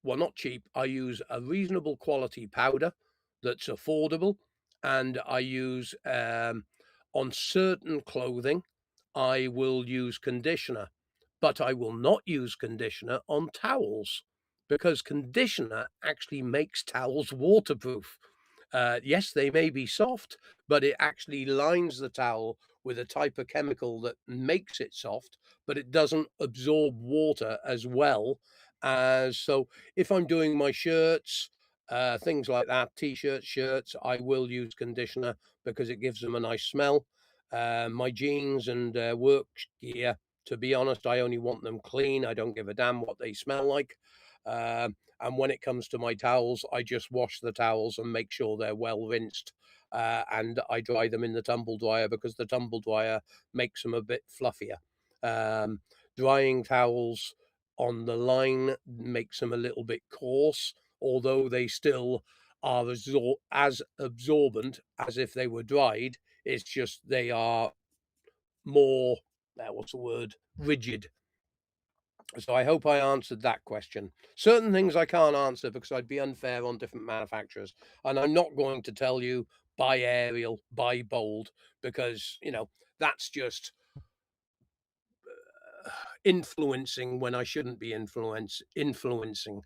well, not cheap. I use a reasonable quality powder that's affordable, and I use on certain clothing, I will use conditioner, but I will not use conditioner on towels because conditioner actually makes towels waterproof. Yes, they may be soft, but it actually lines the towel with a type of chemical that makes it soft, but it doesn't absorb water as well as. So if I'm doing my shirts, things like that, t-shirts, shirts, I will use conditioner because it gives them a nice smell. My jeans and work gear, to be honest, I only want them clean. I don't give a damn what they smell like. And when it comes to my towels, I just wash the towels and make sure they're well rinsed. And I dry them in the tumble dryer because the tumble dryer makes them a bit fluffier. Drying towels on the line makes them a little bit coarse, although they still are as absorbent as if they were dried. It's just they are more, what's the word, rigid. So I hope I answered that question. Certain things I can't answer because I'd be unfair on different manufacturers. And I'm not going to tell you buy Ariel, buy Bold, because, that's just influencing when I shouldn't be influencing.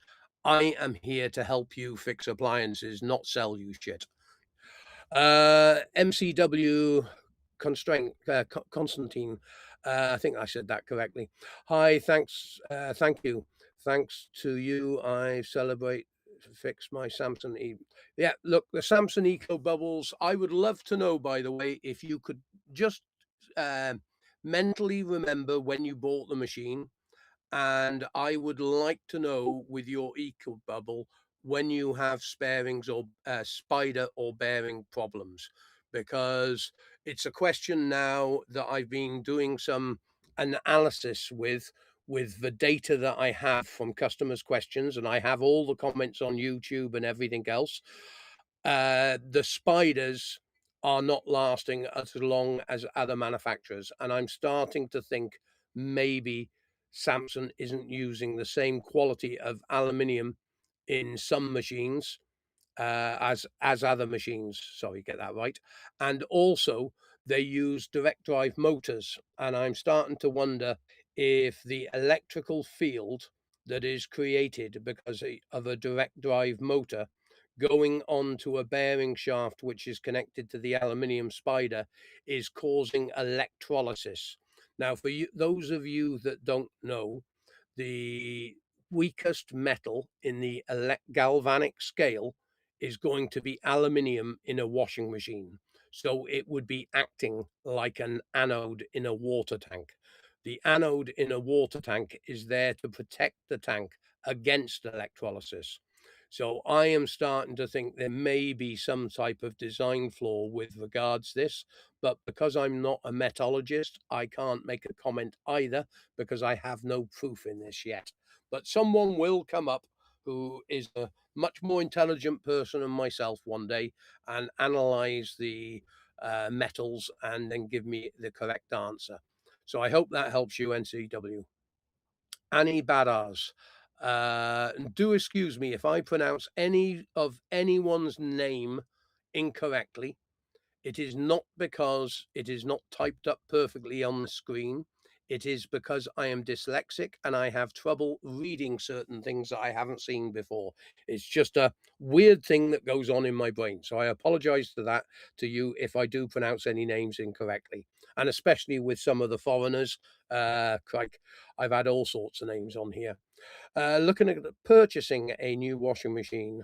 I am here to help you fix appliances, not sell you shit. MCW Constantine. I think I said that correctly. Hi, thanks. Thank you. Thanks to you, I celebrate fix my Samsung Yeah, look, the Samsung Eco Bubbles. I would love to know, by the way, if you could just mentally remember when you bought the machine. And I would like to know with your Eco Bubble when you have sparings or spider or bearing problems, because it's a question now that I've been doing some analysis with the data that I have from customers' questions, and I have all the comments on YouTube and everything else. the spiders are not lasting as long as other manufacturers, and I'm starting to think maybe Samsung isn't using the same quality of aluminium in some machines as other machines. Sorry, get that right. And also, they use direct drive motors, and I'm starting to wonder if the electrical field that is created because of a direct drive motor going onto a bearing shaft which is connected to the aluminium spider is causing electrolysis. Now, for you, those of you that don't know, the weakest metal in the galvanic scale is going to be aluminium in a washing machine. So it would be acting like an anode in a water tank. The anode in a water tank is there to protect the tank against electrolysis. So I am starting to think there may be some type of design flaw with regards this, but because I'm not a metallurgist, I can't make a comment either because I have no proof in this yet. But someone will come up who is a much more intelligent person than myself one day and analyze the metals and then give me the correct answer. So I hope that helps you, NCW. Annie Badars. Do excuse me if I pronounce any of anyone's name incorrectly. It is not because it is not typed up perfectly on the screen. It is because I am dyslexic and I have trouble reading certain things that I haven't seen before. It's just a weird thing that goes on in my brain. So I apologize for that to you if I do pronounce any names incorrectly. And especially with some of the foreigners, Crike, I've had all sorts of names on here. Looking at purchasing a new washing machine,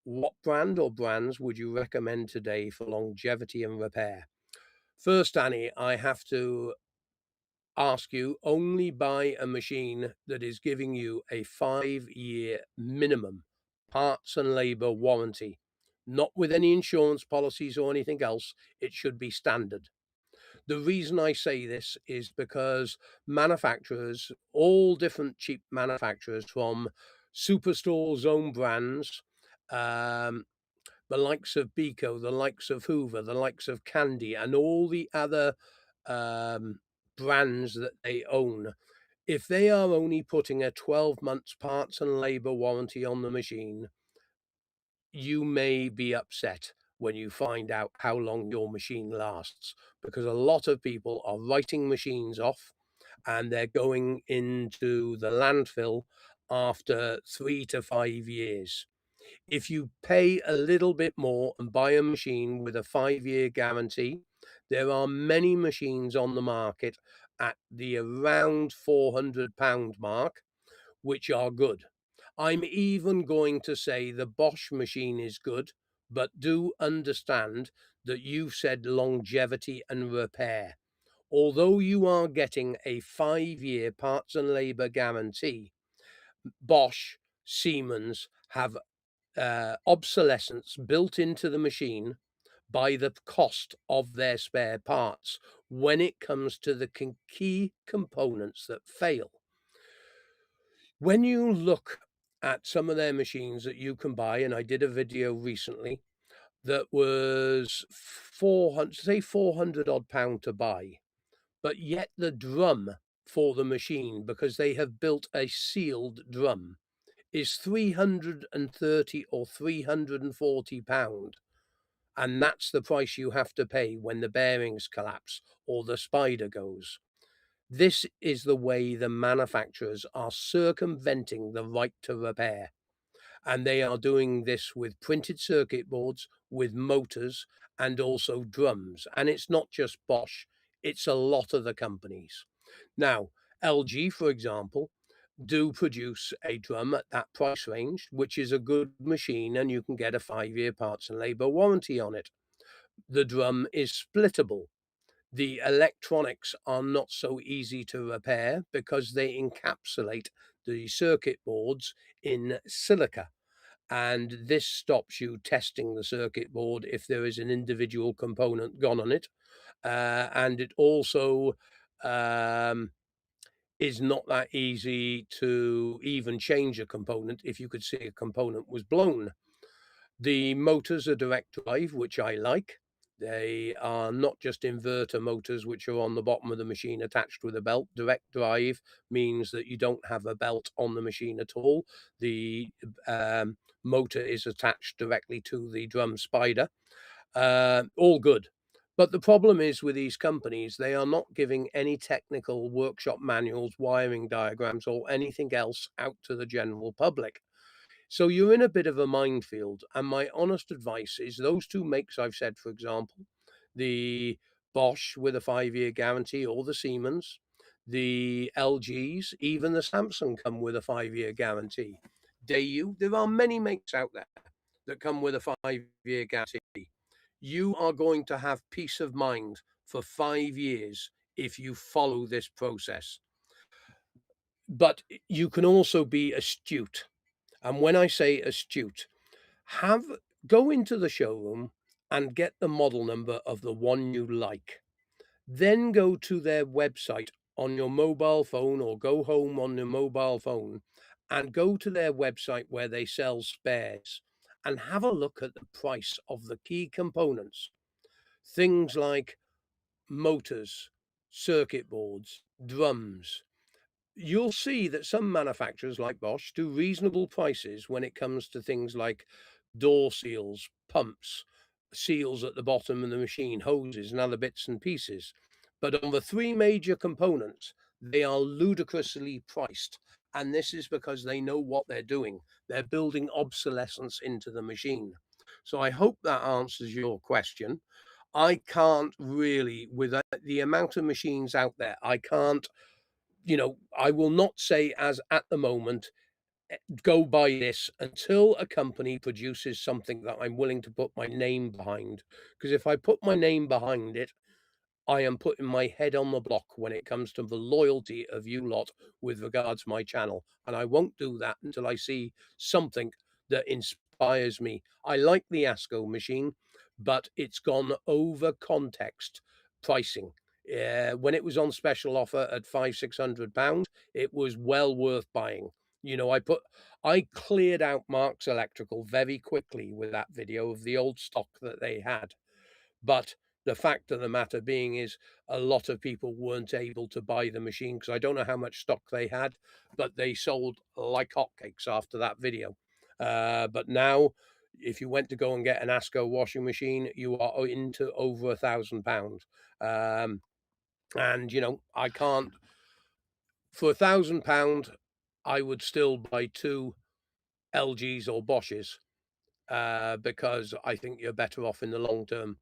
what brand or brands would you recommend today for longevity and repair? First, Annie, I have to ask you only buy a machine that is giving you a 5-year minimum parts and labor warranty, not with any insurance policies or anything else. It should be standard. The reason I say this is because manufacturers, all different cheap manufacturers from superstore zone brands, um, the likes of Beko, the likes of Hoover, the likes of Candy, and all the other um, brands that they own, if they are only putting a 12 months parts and labor warranty on the machine, you may be upset when you find out how long your machine lasts because a lot of people are writing machines off and they're going into the landfill after 3 to 5 years. If you pay a little bit more and buy a machine with a 5-year guarantee, there are many machines on the market at the around £400 mark, which are good. I'm even going to say the Bosch machine is good, but do understand that you've said longevity and repair. Although you are getting a 5-year parts and labor guarantee, Bosch, Siemens have obsolescence built into the machine by the cost of their spare parts when it comes to the key components that fail. When you look at some of their machines that you can buy, and I did a video recently that was 400, say 400 odd pound to buy, but yet the drum for the machine, because they have built a sealed drum, is 330 or 340 pound. And that's the price you have to pay when the bearings collapse or the spider goes. This is the way the manufacturers are circumventing the right to repair. And they are doing this with printed circuit boards, with motors, and also drums. And it's not just Bosch, it's a lot of the companies. Now, LG, for example, do produce a drum at that price range, which is a good machine, and you can get a 5-year parts and labor warranty on it. The drum is splittable. The electronics are not so easy to repair because they encapsulate the circuit boards in silica. And this stops you testing the circuit board if there is an individual component gone on it. And it also is not that easy to even change a component if you could see a component was blown. The motors are direct drive, which I like. They are not just inverter motors, which are on the bottom of the machine attached with a belt. Direct drive means that you don't have a belt on the machine at all. The motor is attached directly to the drum spider. All good. But the problem is with these companies, they are not giving any technical workshop manuals, wiring diagrams, or anything else out to the general public. So you're in a bit of a minefield. And my honest advice is those two makes I've said, for example, the Bosch with a 5-year guarantee, or the Siemens, the LGs, even the Samsung come with a 5-year guarantee. Daewoo, there are many makes out there that come with a 5-year guarantee. You are going to have peace of mind for 5 years if you follow this process. But you can also be astute. And when I say astute, go into the showroom and get the model number of the one you like. Then go to their website on your mobile phone, or go home on your mobile phone and go to their website where they sell spares and have a look at the price of the key components. Things like motors, circuit boards, drums. You'll see that some manufacturers like Bosch do reasonable prices when it comes to things like door seals, pumps, seals at the bottom of the machine, hoses, and other bits and pieces. But on the three major components, they are ludicrously priced. And this is because they know what they're doing. They're building obsolescence into the machine. So I hope that answers your question. I can't really, with the amount of machines out there, I can't, I will not say as at the moment, go buy this until a company produces something that I'm willing to put my name behind. Because if I put my name behind it, I am putting my head on the block when it comes to the loyalty of you lot with regards to my channel. And I won't do that until I see something that inspires me. I like the ASKO machine, but it's gone over context pricing. When it was on special offer at £500-600, it was well worth buying. I cleared out Mark's Electrical very quickly with that video of the old stock that they had. But the fact of the matter being is a lot of people weren't able to buy the machine, because I don't know how much stock they had, but they sold like hotcakes after that video. But now, if you went to go and get an ASKO washing machine, you are into over £1,000. And I can't, for £1,000, I would still buy two LGs or Bosches, because I think you're better off in the long term.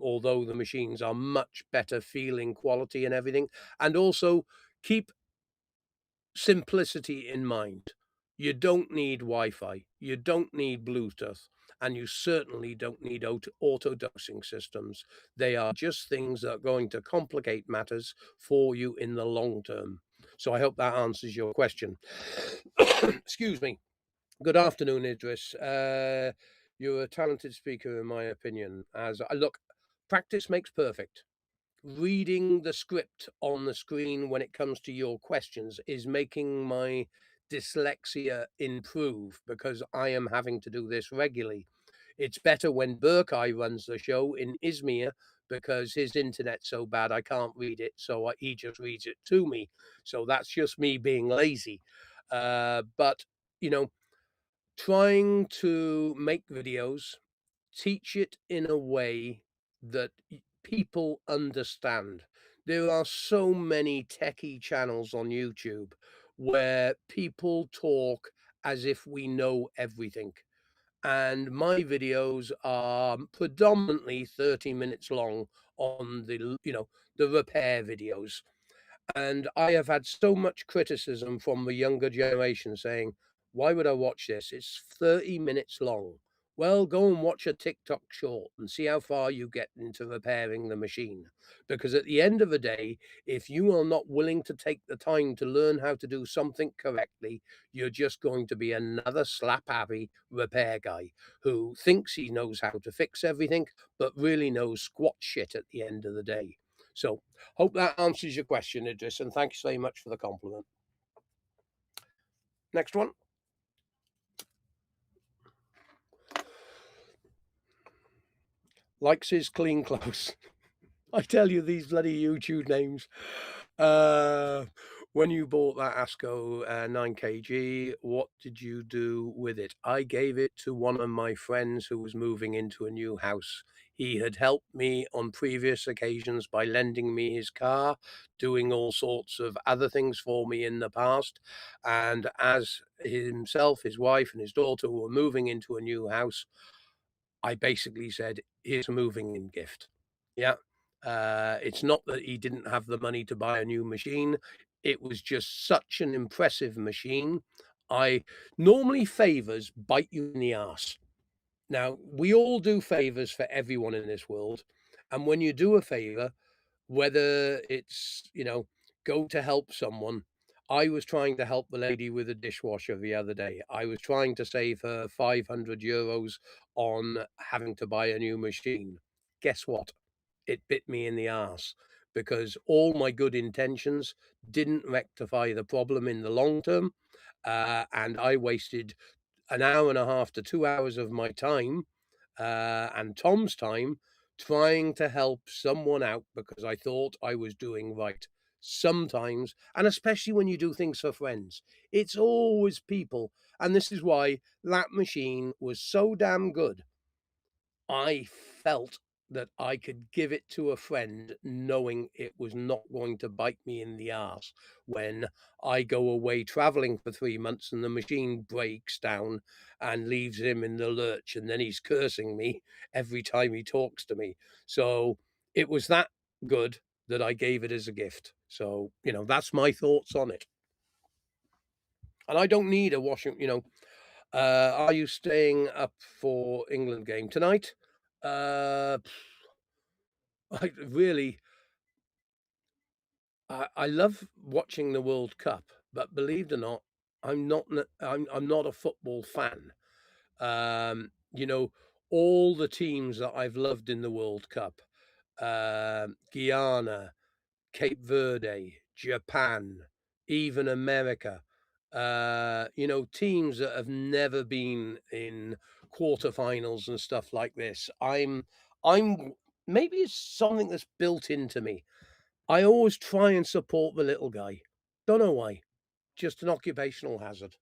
Although the machines are much better feeling, quality and everything. And also keep simplicity in mind. You don't need Wi-Fi, you don't need Bluetooth, and you certainly don't need auto dosing systems. They are just things that are going to complicate matters for you in the long term. So I hope that answers your question. Excuse me. Good afternoon, Idris. You're a talented speaker, in my opinion. As I look, practice makes perfect. Reading the script on the screen when it comes to your questions is making my dyslexia improve, because I am having to do this regularly. It's better when Burkeye runs the show in Izmir, because his internet's so bad I can't read it, so he just reads it to me. So that's just me being lazy. But, you know, trying to make videos, teach it in a way that people understand. There are so many techie channels on YouTube where people talk as if we know everything. And my videos are predominantly 30 minutes long on the repair videos. And I have had so much criticism from the younger generation saying, why would I watch this? It's 30 minutes long. Well, go and watch a TikTok short and see how far you get into repairing the machine. Because at the end of the day, if you are not willing to take the time to learn how to do something correctly, you're just going to be another slap-happy repair guy who thinks he knows how to fix everything, but really knows squat shit at the end of the day. So hope that answers your question, Idris, and thanks very much for the compliment. Next one. Likes his clean clothes. I tell you, these bloody YouTube names. Uh, when you bought that ASKO 9 kg, what did you do with it? I gave it to one of my friends who was moving into a new house. He had helped me on previous occasions by lending me his car, doing all sorts of other things for me in the past. And as himself, his wife, and his daughter were moving into a new house, I basically said, "Here's a moving in gift." Yeah. It's not that he didn't have the money to buy a new machine. It was just such an impressive machine. I normally favors bite you in the arse. Now, we all do favors for everyone in this world. And when you do a favor, whether it's, go to help someone. I was trying to help the lady with a dishwasher the other day. I was trying to save her €500 on having to buy a new machine. Guess what? It bit me in the arse because all my good intentions didn't rectify the problem in the long term. And I wasted an hour and a half to 2 hours of my time and Tom's time trying to help someone out because I thought I was doing right. Sometimes, and especially when you do things for friends, it's always people. And this is why that machine was so damn good. I felt that I could give it to a friend knowing it was not going to bite me in the arse when I go away traveling for 3 months and the machine breaks down and leaves him in the lurch, and then he's cursing me every time he talks to me. So, it was that good that I gave it as a gift. So, that's my thoughts on it. And I don't need a washing. Are you staying up for England game tonight? Uh, I really, I love watching the World Cup, but believe it or not, I'm not a football fan. Um, you know, all the teams that I've loved in the World Cup, Guyana, Cape Verde, Japan, even America. Teams that have never been in quarterfinals and stuff like this. I'm maybe it's something that's built into me. I always try and support the little guy. Don't know why. Just an occupational hazard.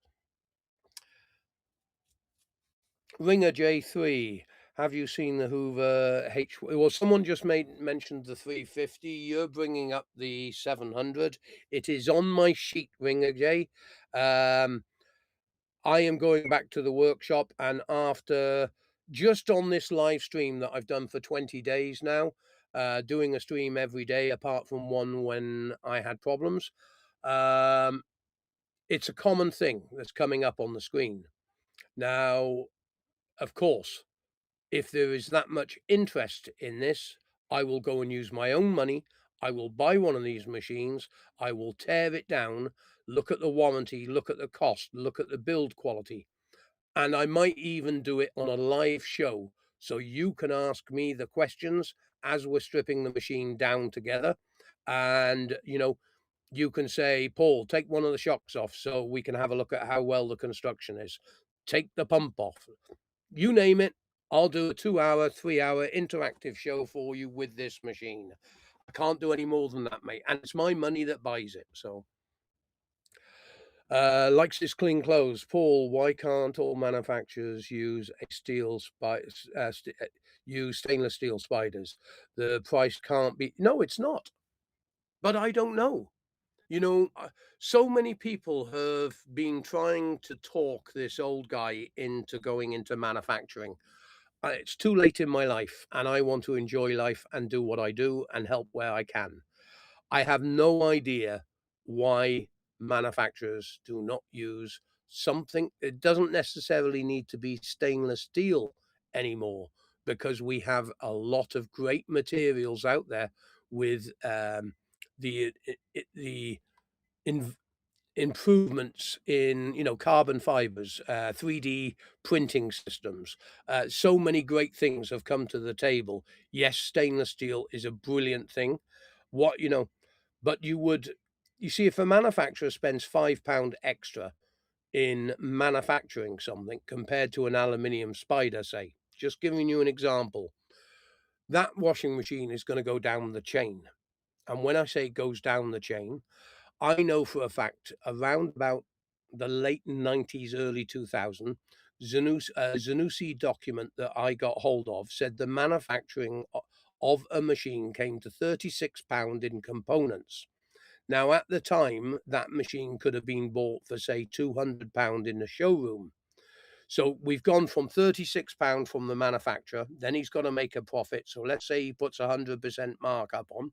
Ringer J3. Have you seen the Hoover H? Well, someone just mentioned the 350. You're bringing up the 700. It is on my sheet, Ringer J. Um, I am going back to the workshop, and after just on this live stream that I've done for 20 days now, doing a stream every day apart from one when I had problems. Um, it's a common thing that's coming up on the screen. Now, of course, if there is that much interest in this, I will go and use my own money. I will buy one of these machines. I will tear it down, look at the warranty, look at the cost, look at the build quality. And I might even do it on a live show so you can ask me the questions as we're stripping the machine down together. And, you can say, Paul, take one of the shocks off so we can have a look at how well the construction is. Take the pump off. You name it, I'll do a 2 hour, 3 hour interactive show for you with this machine. I can't do any more than that, mate. And it's my money that buys it. So, likes his clean clothes. Paul, why can't all manufacturers use use stainless steel spiders? The price can't be. No, it's not. But I don't know. So many people have been trying to talk this old guy into going into manufacturing. It's too late in my life, and I want to enjoy life and do what I do and help where I can. I have no idea why manufacturers do not use something. It doesn't necessarily need to be stainless steel anymore because we have a lot of great materials out there with the the in, improvements in carbon fibers, 3D printing systems. So many great things have come to the table. Yes, stainless steel is a brilliant thing. What but you see, if a manufacturer spends £5 extra in manufacturing something compared to an aluminium spider, say, just giving you an example, that washing machine is going to go down the chain. And when I say it goes down the chain, I know for a fact around about the late 90s, early 2000, Zanussi document that I got hold of said the manufacturing of a machine came to £36 in components. Now, at the time, that machine could have been bought for, say, £200 in the showroom. So we've gone from £36 from the manufacturer, then he's got to make a profit. So let's say he puts 100% markup on.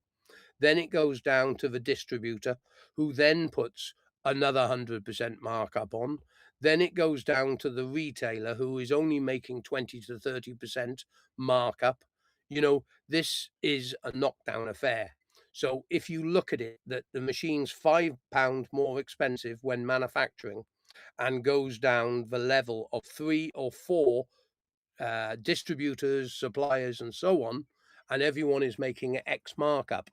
Then it goes down to the distributor, who then puts another 100% markup on. Then it goes down to the retailer, who is only making 20 to 30% markup. This is a knockdown affair. So if you look at it, that the machine's £5 more expensive when manufacturing and goes down the level of 3 or 4 distributors, suppliers, and so on, and everyone is making X markup,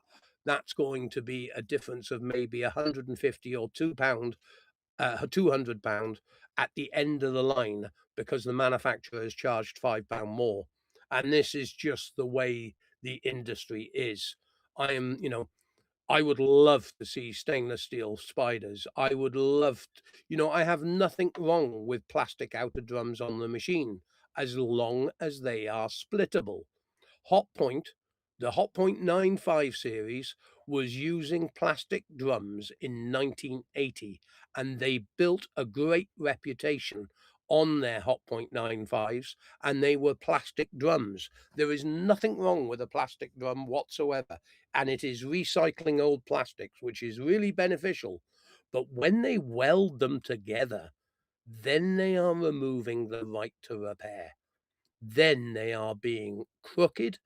that's going to be a difference of maybe 150 or £2, £200 at the end of the line, because the manufacturer has charged £5 more. And this is just the way the industry is. I would love to see stainless steel spiders. I would love, I have nothing wrong with plastic outer drums on the machine, as long as they are splittable. Hotpoint, the Hotpoint 95 series, was using plastic drums in 1980, and they built a great reputation on their Hotpoint 95s, and they were plastic drums. There is nothing wrong with a plastic drum whatsoever, and it is recycling old plastics, which is really beneficial. But when they weld them together, then they are removing the right to repair. Then they are being crooked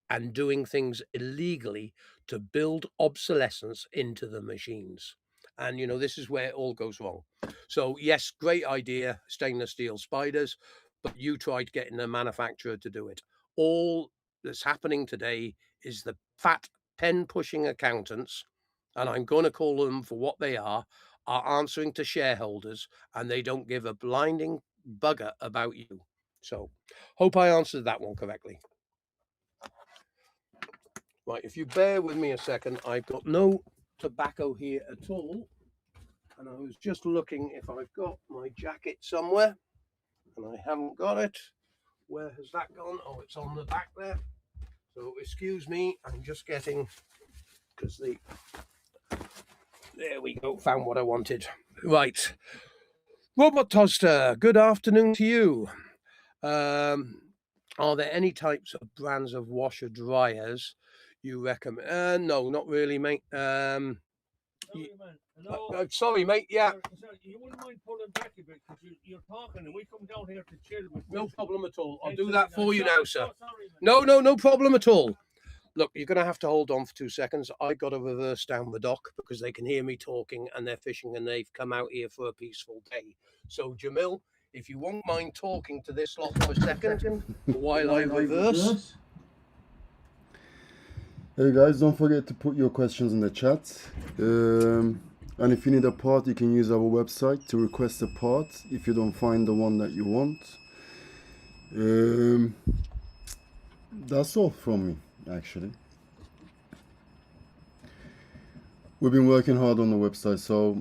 and doing things illegally to build obsolescence into the machines. And, this is where it all goes wrong. So, yes, great idea, stainless steel spiders, but you tried getting a manufacturer to do it. All that's happening today is the fat pen pushing accountants, and I'm going to call them for what they are answering to shareholders, and they don't give a blinding bugger about you. So, hope I answered that one correctly. Right, if you bear with me a second, I've got no tobacco here at all. And I was just looking if I've got my jacket somewhere, and I haven't got it. Where has that gone? Oh, it's on the back there. So excuse me, I'm just getting, because there we go, found what I wanted. Right. Robert Toster, good afternoon to you. Are there any types of brands of washer dryers you recommend? No, not really, mate. Sorry, mate. Yeah. Sorry, you wouldn't mind pulling back a bit, because you're talking and we come down here to chill. No problem at all. I'll do that for you now, sir. No problem at all. Look, you're going to have to hold on for 2 seconds. I got to reverse down the dock because they can hear me talking and they're fishing and they've come out here for a peaceful day. So, Jamil, if you won't mind talking to this lot for a second while I reverse. Hey guys, don't forget to put your questions in the chat. And if you need a part, you can use our website to request a part if you don't find the one that you want. That's all from me, actually. We've been working hard on the website, so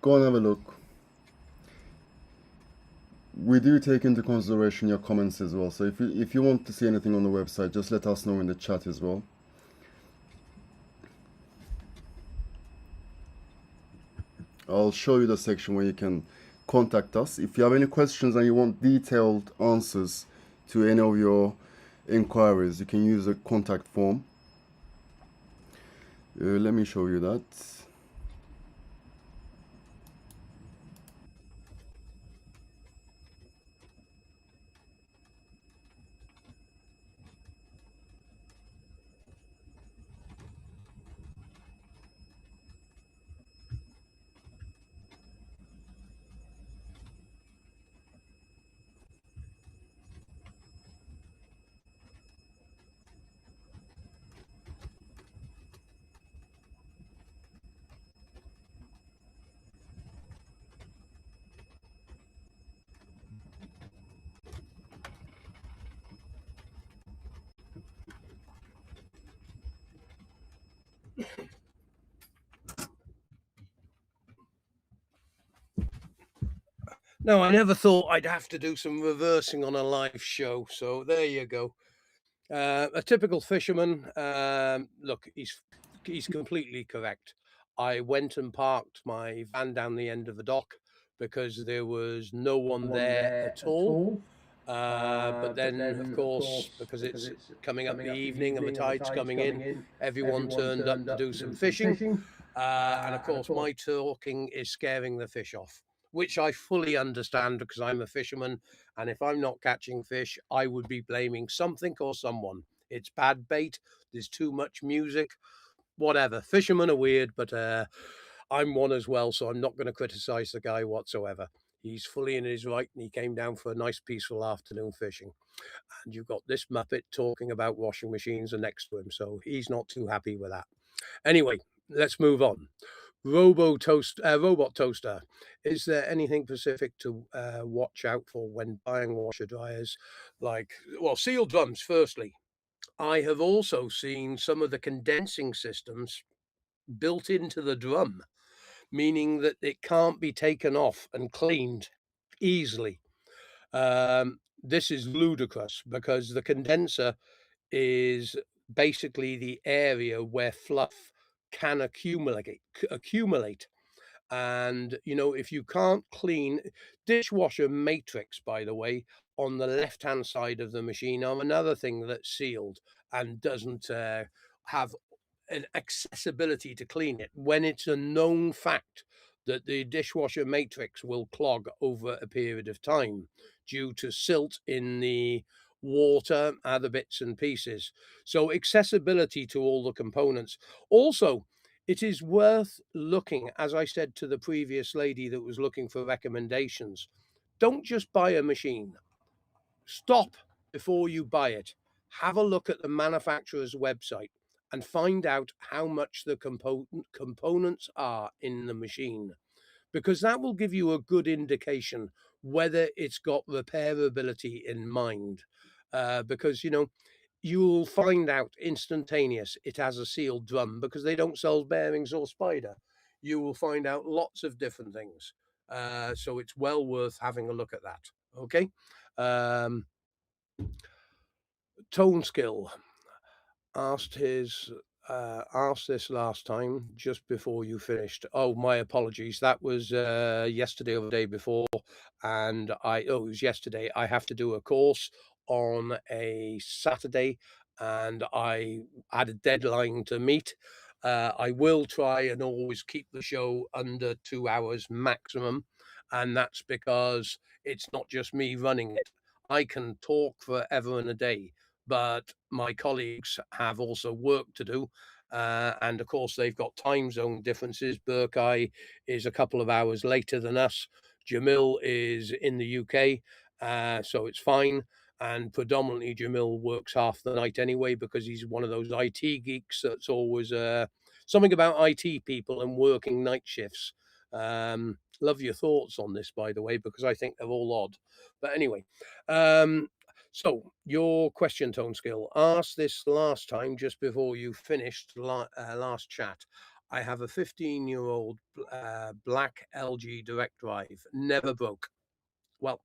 go and have a look. We do take into consideration your comments as well, so if you want to see anything on the website, just let us know in the chat as well. I'll show you the section where you can contact us. If you have any questions and you want detailed answers to any of your inquiries, you can use the contact form. Let me show you that. Now, I never thought I'd have to do some reversing on a live show, so there you go. A typical fisherman. Look, he's completely correct. I went and parked my van down the end of the dock because there was no one there at all. But then, of course, because it's coming up the evening and the tide's coming in, everyone turned up to do some fishing. And of course, my talking is scaring the fish off, which I fully understand because I'm a fisherman. And if I'm not catching fish, I would be blaming something or someone. It's bad bait, there's too much music, whatever. Fishermen are weird, but I'm one as well, so I'm not going to criticize the guy whatsoever. He's fully in his right, and he came down for a nice, peaceful afternoon fishing. And you've got this Muppet talking about washing machines are next to him, so he's not too happy with that. Anyway, let's move on. Robot toaster. Is there anything specific to watch out for when buying washer dryers? Like, well, sealed drums, firstly. I have also seen some of the condensing systems built into the drum, meaning that it can't be taken off and cleaned easily. This is ludicrous because the condenser is basically the area where fluff can accumulate. And if you can't clean dishwasher matrix, by the way, on the left hand side of the machine are another thing that's sealed and doesn't have an accessibility to clean it when it's a known fact that the dishwasher matrix will clog over a period of time due to silt in the water, other bits and pieces. So accessibility to all the components. Also, it is worth looking, as I said to the previous lady that was looking for recommendations. Don't just buy a machine. Stop before you buy it. Have a look at the manufacturer's website and find out how much the components are in the machine, because that will give you a good indication whether it's got repairability in mind. Because, you'll find out instantaneous it has a sealed drum because they don't sell bearings or spider. You will find out lots of different things. So it's well worth having a look at that. Okay. Tone skill asked this last time just before you finished. Oh, my apologies. That was yesterday or the day before, and it was yesterday. I have to do a course on a Saturday, and I had a deadline to meet. I will try and always keep the show under 2 hours maximum, and that's because it's not just me running it. I can talk forever and a day, but my colleagues have also work to do. And of course, they've got time zone differences. Burkeye is a couple of hours later than us. Jamil is in the UK, so it's fine. And predominantly, Jamil works half the night anyway because he's one of those IT geeks that's always something about IT people and working night shifts. Love your thoughts on this, by the way, because I think they're all odd. But anyway, so your question, Tone Skill, asked this last time just before you finished last chat. I have a 15-year-old black LG direct drive, never broke. Well,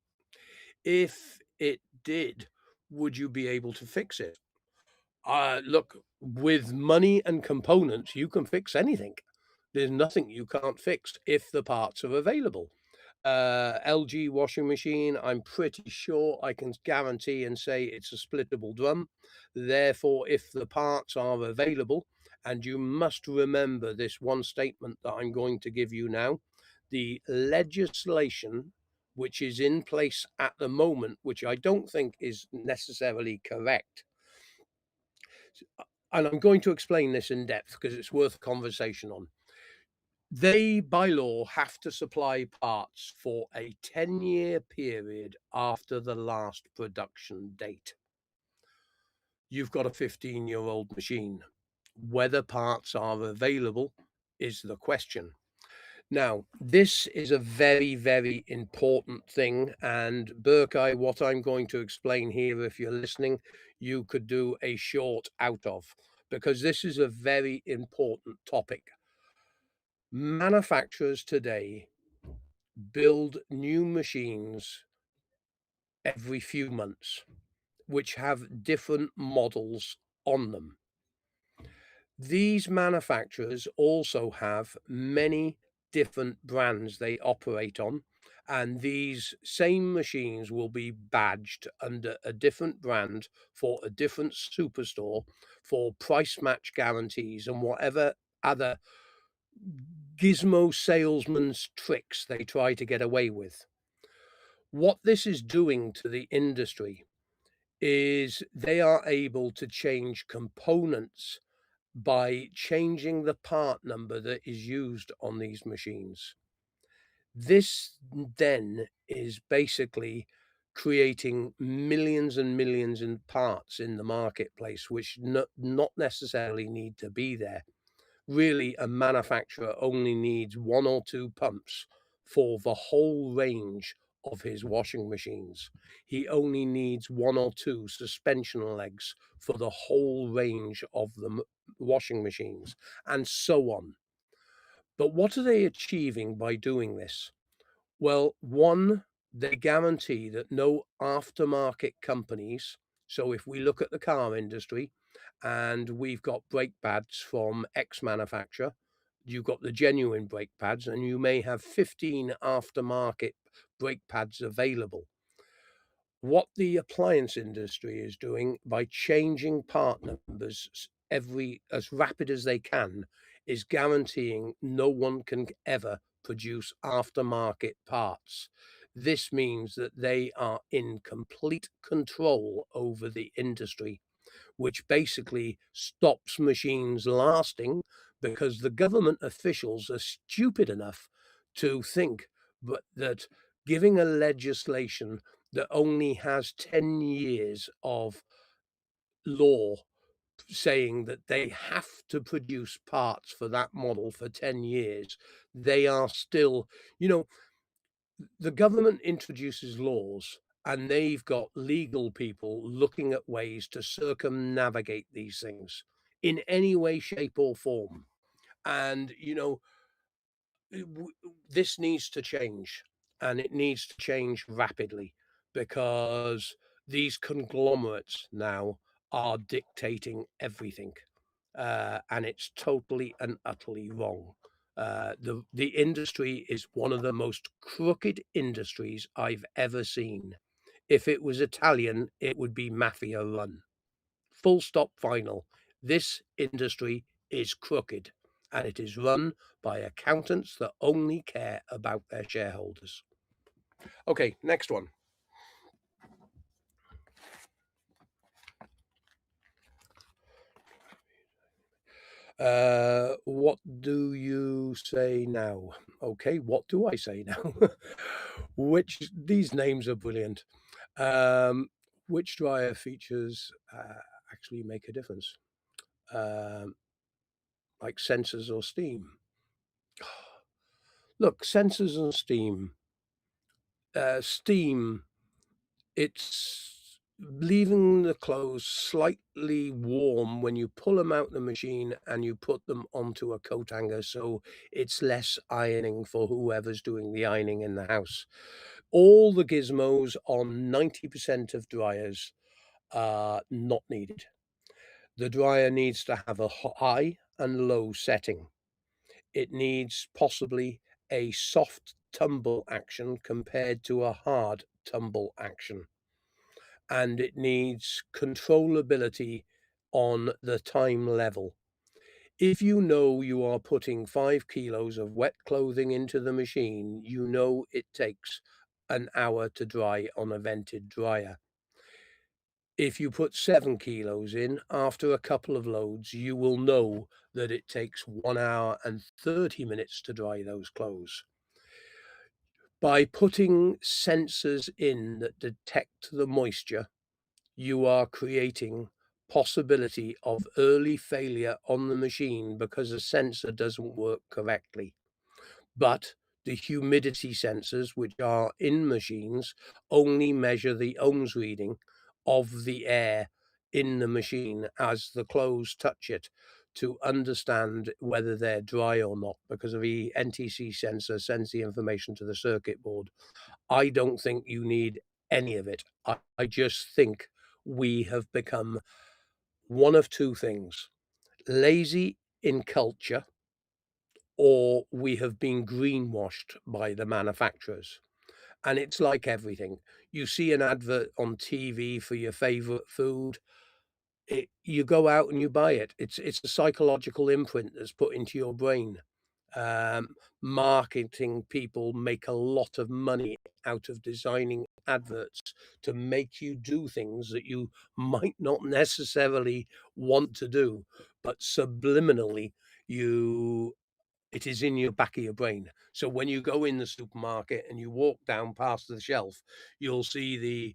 if it did, would you be able to fix it? Look, with money and components, you can fix anything. There's nothing you can't fix if the parts are available. LG washing machine, I'm pretty sure I can guarantee and say it's a splittable drum. Therefore, if the parts are available, and you must remember this one statement that I'm going to give you now, the legislation which is in place at the moment, which I don't think is necessarily correct. And I'm going to explain this in depth because it's worth a conversation on. They, by law, have to supply parts for a 10-year period after the last production date. You've got a 15-year-old machine. Whether parts are available is the question. Now, this is a very, very important thing. And Burkeye, what I'm going to explain here, if you're listening, you could do a short out of, because this is a very important topic. Manufacturers today build new machines every few months, which have different models on them. These manufacturers also have many different brands they operate on, and these same machines will be badged under a different brand for a different superstore for price match guarantees and whatever other gizmo salesman's tricks they try to get away with. What this is doing to the industry is they are able to change components by changing the part number that is used on these machines. This then is basically creating millions and millions in parts in the marketplace, which not necessarily need to be there. Really, a manufacturer only needs one or two pumps for the whole range of his washing machines. He only needs one or two suspension legs for the whole range of the washing machines, and so on. But what are they achieving by doing this? Well, one, they guarantee that no aftermarket companies. So if we look at the car industry and we've got brake pads from X manufacturer, you've got the genuine brake pads, and you may have 15 aftermarket brake pads available. What the appliance industry is doing by changing part numbers as rapid as they can is guaranteeing no one can ever produce aftermarket parts. This means that they are in complete control over the industry, which basically stops machines lasting because the government officials are stupid enough to think that giving a legislation that only has 10 years of law saying that they have to produce parts for that model for 10 years, they are still, the government introduces laws and they've got legal people looking at ways to circumnavigate these things in any way, shape, or form. And, this needs to change, and it needs to change rapidly because these conglomerates now are dictating everything, and it's totally and utterly wrong. The industry is one of the most crooked industries I've ever seen. If it was Italian, it would be mafia run. Full stop final. This industry is crooked, and it is run by accountants that only care about their shareholders. Okay, next one. What do you say now? Okay, what do I say now? These names are brilliant. Which dryer features actually make a difference? Like sensors or steam? Look, sensors and steam. Steam, it's leaving the clothes slightly warm when you pull them out the machine and you put them onto a coat hanger, so it's less ironing for whoever's doing the ironing in the house. All the gizmos on 90% of dryers are not needed. The dryer needs to have a high and low setting. It needs possibly a soft tumble action compared to a hard tumble action. And it needs controllability on the time level. If you know you are putting 5 kilos of wet clothing into the machine, you know it takes an hour to dry on a vented dryer. If you put 7 kilos in after a couple of loads, you will know that it takes 1 hour and 30 minutes to dry those clothes. By putting sensors in that detect the moisture, you are creating possibility of early failure on the machine because a sensor doesn't work correctly. But the humidity sensors, which are in machines, only measure the ohms reading of the air in the machine as the clothes touch it to understand whether they're dry or not, because of the NTC sensor sends the information to the circuit board. I don't think you need any of it. I just think we have become one of two things: lazy in culture, or we have been greenwashed by the manufacturers. And it's like everything. You see an advert on TV for your favorite food, you go out and you buy it. It's a psychological imprint that's put into your brain. Marketing people make a lot of money out of designing adverts to make you do things that you might not necessarily want to do, but subliminally you it is in your back of your brain. So when you go in the supermarket and you walk down past the shelf, you'll see the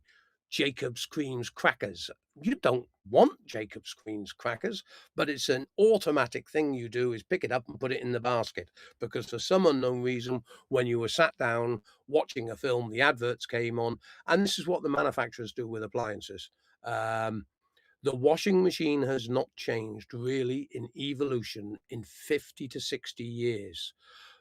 Jacob's Creams crackers. You don't want Jacob's Creams crackers, but it's an automatic thing you do is pick it up and put it in the basket, because for some unknown reason, when you were sat down watching a film, the adverts came on, and this is what the manufacturers do with appliances. The washing machine has not changed really in evolution in 50 to 60 years.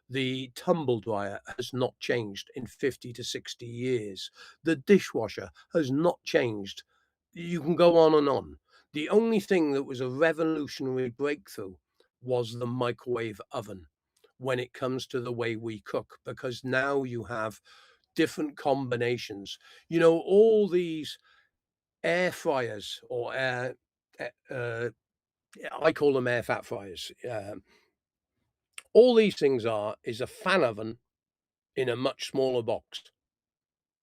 The tumble dryer has not changed in 50 to 60 years. The dishwasher has not changed. You can go on and on. The only thing that was a revolutionary breakthrough was the microwave oven when it comes to the way we cook, because now you have different combinations. You know, all these air fryers or I call them air fat fryers. All these things is a fan oven in a much smaller box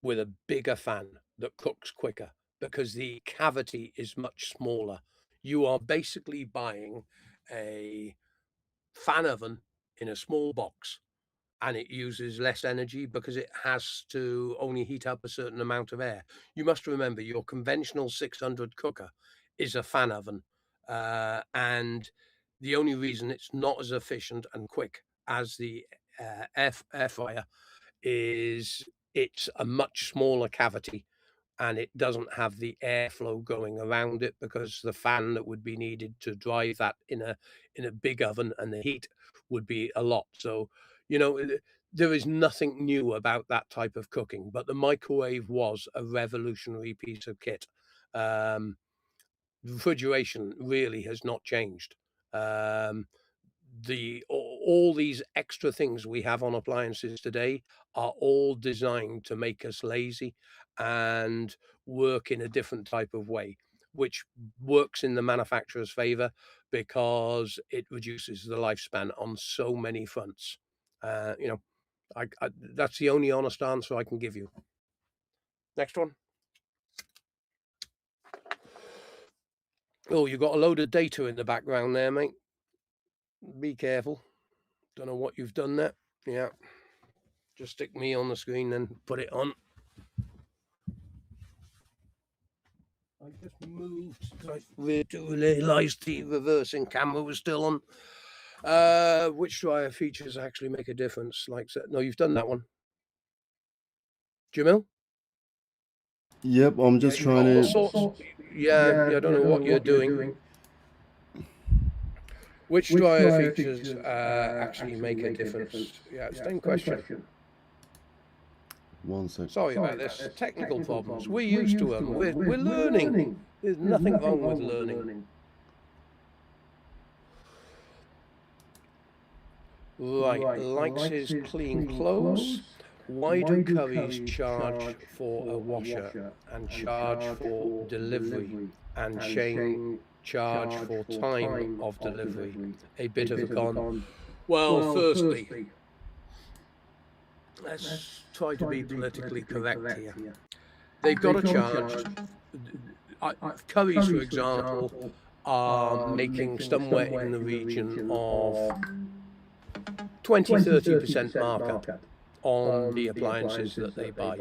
with a bigger fan that cooks quicker because the cavity is much smaller. You are basically buying a fan oven in a small box, and it uses less energy because it has to only heat up a certain amount of air. You must remember your conventional 600 cooker is a fan oven, and the only reason it's not as efficient and quick as the air fryer is it's a much smaller cavity, and it doesn't have the airflow going around it, because the fan that would be needed to drive that in a big oven and the heat would be a lot. So, you know, there is nothing new about that type of cooking, but the microwave was a revolutionary piece of kit. Um, Refrigeration really has not changed. Um, all these extra things we have on appliances today are all designed to make us lazy and work in a different type of way, which works in the manufacturer's favor because it reduces the lifespan on so many fronts. You know, that's the only honest answer I can give you. Next one. Oh, you've got a load of data in the background there, mate. Be careful. Don't know what you've done there. Yeah. Just stick me on the screen, then put it on. I just moved. I realised the reversing camera was still on. Which dryer features actually make a difference? Like, no, you've done that one. Jamil? Yep, I'm just trying to. Yeah, I don't know what you're doing. Which dryer features actually make a difference? Yeah, same question. 1 second. Sorry about this. Technical problems. We're used to them. We're learning. There's nothing wrong with learning. Right, likes his clean clothes. Why do Currys charge for a washer and charge for delivery, and Shane charge for time of delivery? A bit of a con. Well, firstly, let's try to be politically correct here. They've got a charge. Currys, for example, are making somewhere in the region of 20-30% markup on the appliances that they buy.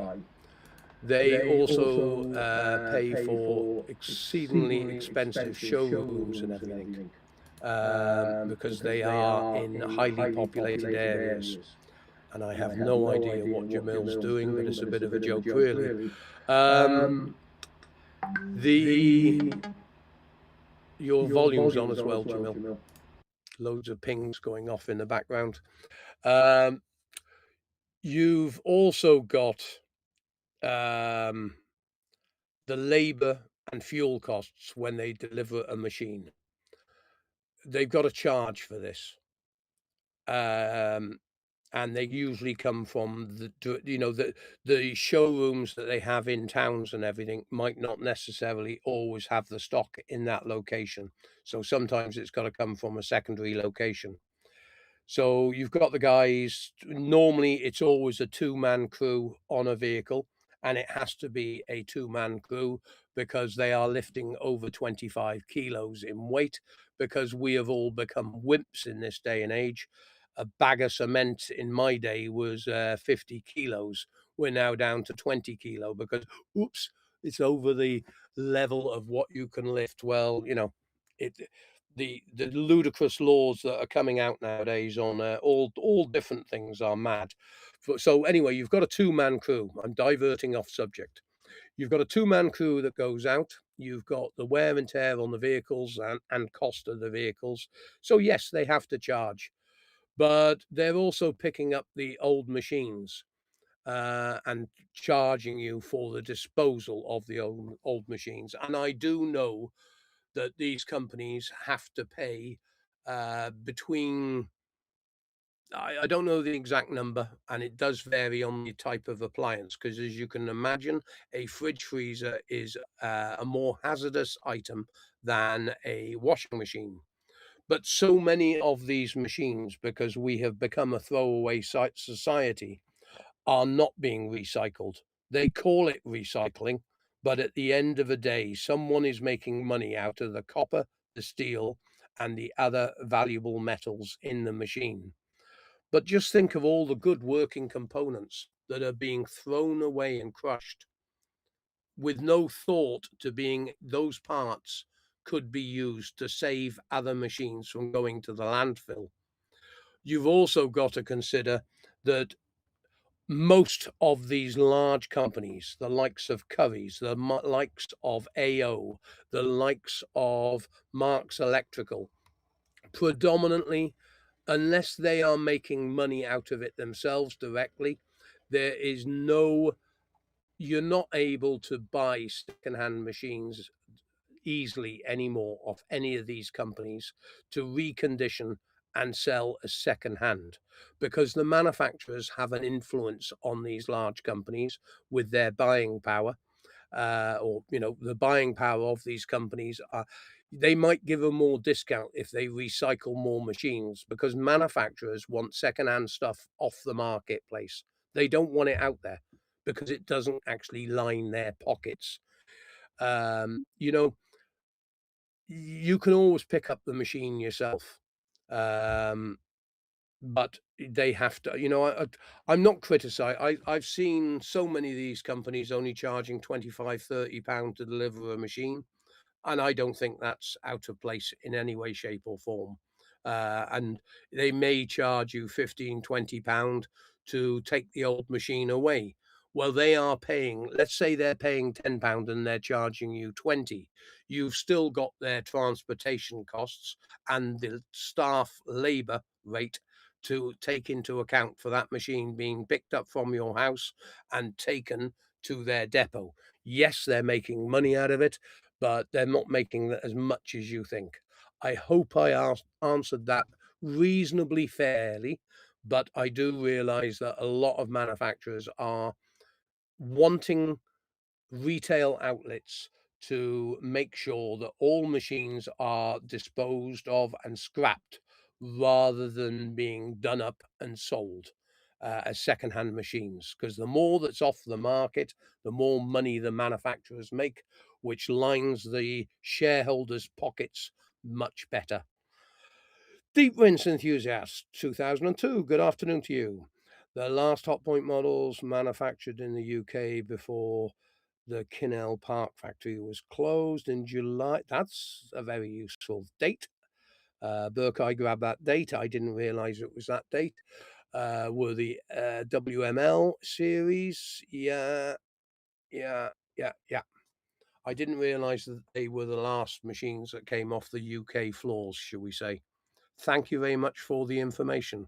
They also pay for exceedingly expensive showrooms and everything, because they are in highly populated areas. And I have no idea what Jamil's doing, but it's a bit of a joke, really. The Your volume's on as well, Jamil. Loads of pings going off in the background. You've also got the labor and fuel costs when they deliver a machine. They've got a charge for this. And they usually come from the showrooms that they have in towns and everything might not necessarily always have the stock in that location. So sometimes it's got to come from a secondary location. So you've got the guys, normally it's always a two-man crew on a vehicle, and it has to be a two-man crew because they are lifting over 25 kilos in weight, because we have all become wimps in this day and age. A bag of cement in my day was 50 kilos. We're now down to 20 kilo because, oops, it's over the level of what you can lift. Well, it the ludicrous laws that are coming out nowadays on all different things are mad. So anyway, you've got a two-man crew. I'm diverting off subject. You've got a two-man crew that goes out. You've got the wear and tear on the vehicles and cost of the vehicles. So yes, they have to charge, but they're also picking up the old machines and charging you for the disposal of the old machines. And I do know that these companies have to pay between, I don't know the exact number, and it does vary on the type of appliance, because as you can imagine, a fridge freezer is a more hazardous item than a washing machine. But so many of these machines, because we have become a throwaway society, are not being recycled. They call it recycling, but at the end of the day, someone is making money out of the copper, the steel, and the other valuable metals in the machine. But just think of all the good working components that are being thrown away and crushed with no thought to being those parts could be used to save other machines from going to the landfill. You've also got to consider that most of these large companies, the likes of Currys, the likes of AO, the likes of Marks Electrical, predominantly, unless they are making money out of it themselves directly, you're not able to buy secondhand machines easily anymore of any of these companies to recondition and sell as secondhand, because the manufacturers have an influence on these large companies with their buying power. The buying power of these companies they might give a more discount if they recycle more machines, because manufacturers want secondhand stuff off the marketplace. They don't want it out there because it doesn't actually line their pockets. You can always pick up the machine yourself. But they have to, I'm not criticizing. I've seen so many of these companies only charging 25, £30 to deliver a machine. And I don't think that's out of place in any way, shape, or form. And they may charge you 15, £20 to take the old machine away. Well, they are paying, let's say they're paying £10 and they're charging you 20. You've still got their transportation costs and the staff labor rate to take into account for that machine being picked up from your house and taken to their depot. Yes, they're making money out of it, but they're not making as much as you think. I hope I answered that reasonably fairly, but I do realize that a lot of manufacturers are wanting retail outlets to make sure that all machines are disposed of and scrapped rather than being done up and sold as secondhand machines. Because the more that's off the market, the more money the manufacturers make, which lines the shareholders' pockets much better. Deep Rinse Enthusiast 2002, good afternoon to you. The last Hotpoint models manufactured in the UK before the Kinnell Park factory was closed in July. That's a very useful date. Burke, I grabbed that date. I didn't realize it was that date. Were the WML series? Yeah. I didn't realise that they were the last machines that came off the UK floors, shall we say. Thank you very much for the information.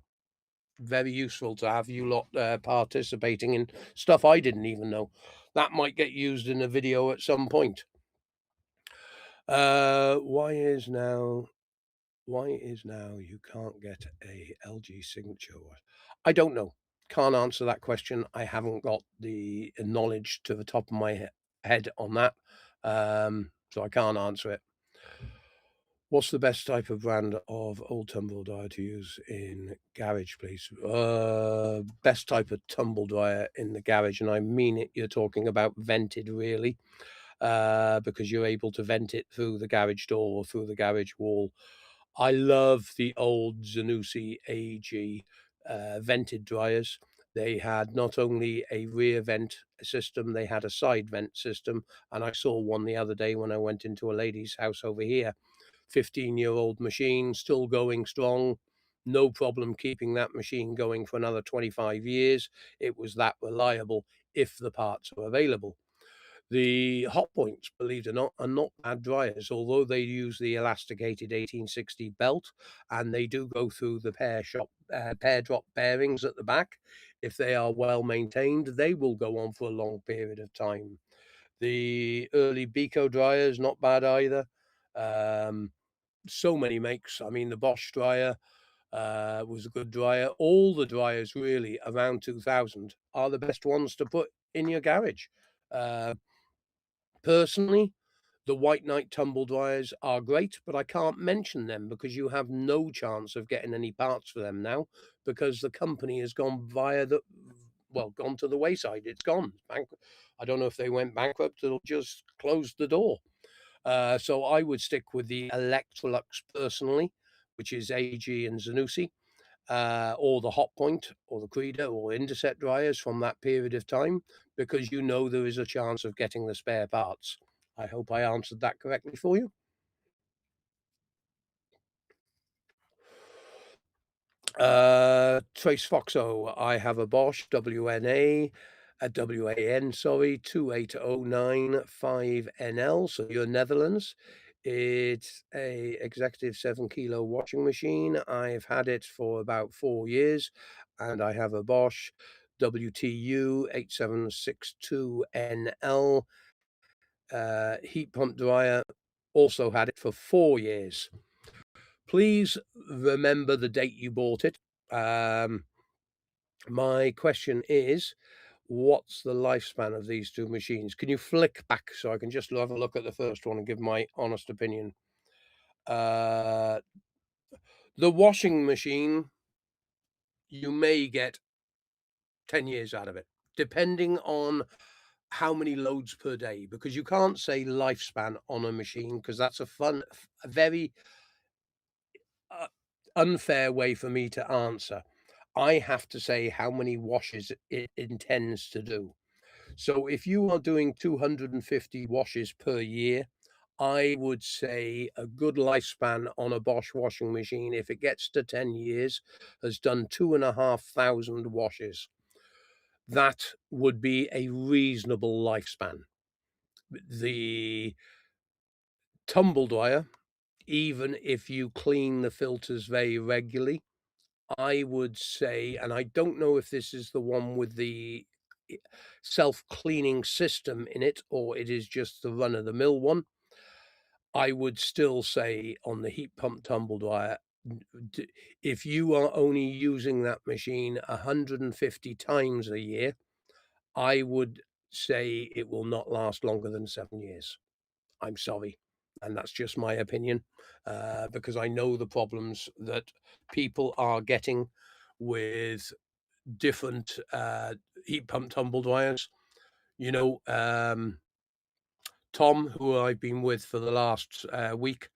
Very useful to have you lot participating in stuff I didn't even know. That might get used in a video at some point. Why is now you can't get a LG signature watch? I don't know. Can't answer that question. I haven't got the knowledge to the top of my head on that. So I can't answer it. What's the best type of brand of old tumble dryer to use in garage, please? Best type of tumble dryer in the garage, and I mean it, you're talking about vented, really, because you're able to vent it through the garage door or through the garage wall. I love the old Zanussi AG vented dryers. They had not only a rear vent system, they had a side vent system, and I saw one the other day when I went into a lady's house over here. 15-year-old machine, still going strong. No problem keeping that machine going for another 25 years. It was that reliable if the parts are available. The Hotpoints, believe it or not, are not bad dryers, although they use the elasticated 1860 belt, and they do go through the pair drop bearings at the back. If they are well maintained, they will go on for a long period of time. The early Beco dryers, not bad either. So many makes. I mean, the Bosch dryer was a good dryer. All the dryers really around 2000 are the best ones to put in your garage. Personally, the White Knight tumble dryers are great, but I can't mention them because you have no chance of getting any parts for them now because the company has gone gone to the wayside. It's gone. I don't know if they went bankrupt or just closed the door. So I would stick with the Electrolux personally, which is AG and Zanussi, or the Hotpoint or the Credo or Interset dryers from that period of time, because you know there is a chance of getting the spare parts. I hope I answered that correctly for you. Trace Foxo, I have a Bosch WAN, sorry, 28095NL, so you're Netherlands. It's a executive 7 kilo washing machine. I've had it for about 4 years, and I have a Bosch WTU 8762NL heat pump dryer. Also had it for 4 years. Please remember the date you bought it. My question is, what's the lifespan of these two machines? Can you flick back so I can just have a look at the first one and give my honest opinion? The washing machine, you may get 10 years out of it, depending on how many loads per day, because you can't say lifespan on a machine because that's a very unfair way for me to answer. I have to say how many washes it intends to do. So if you are doing 250 washes per year, I would say a good lifespan on a Bosch washing machine, if it gets to 10 years, has done 2,500 washes. That would be a reasonable lifespan. The tumble dryer, even if you clean the filters very regularly, I would say, and I don't know if this is the one with the self-cleaning system in it, or it is just the run-of-the-mill one. I would still say on the heat pump tumble dryer, if you are only using that machine 150 times a year, I would say it will not last longer than 7 years. I'm sorry, and that's just my opinion, because I know the problems that people are getting with different heat pump tumble dryers. You know, Tom, who I've been with for the last week,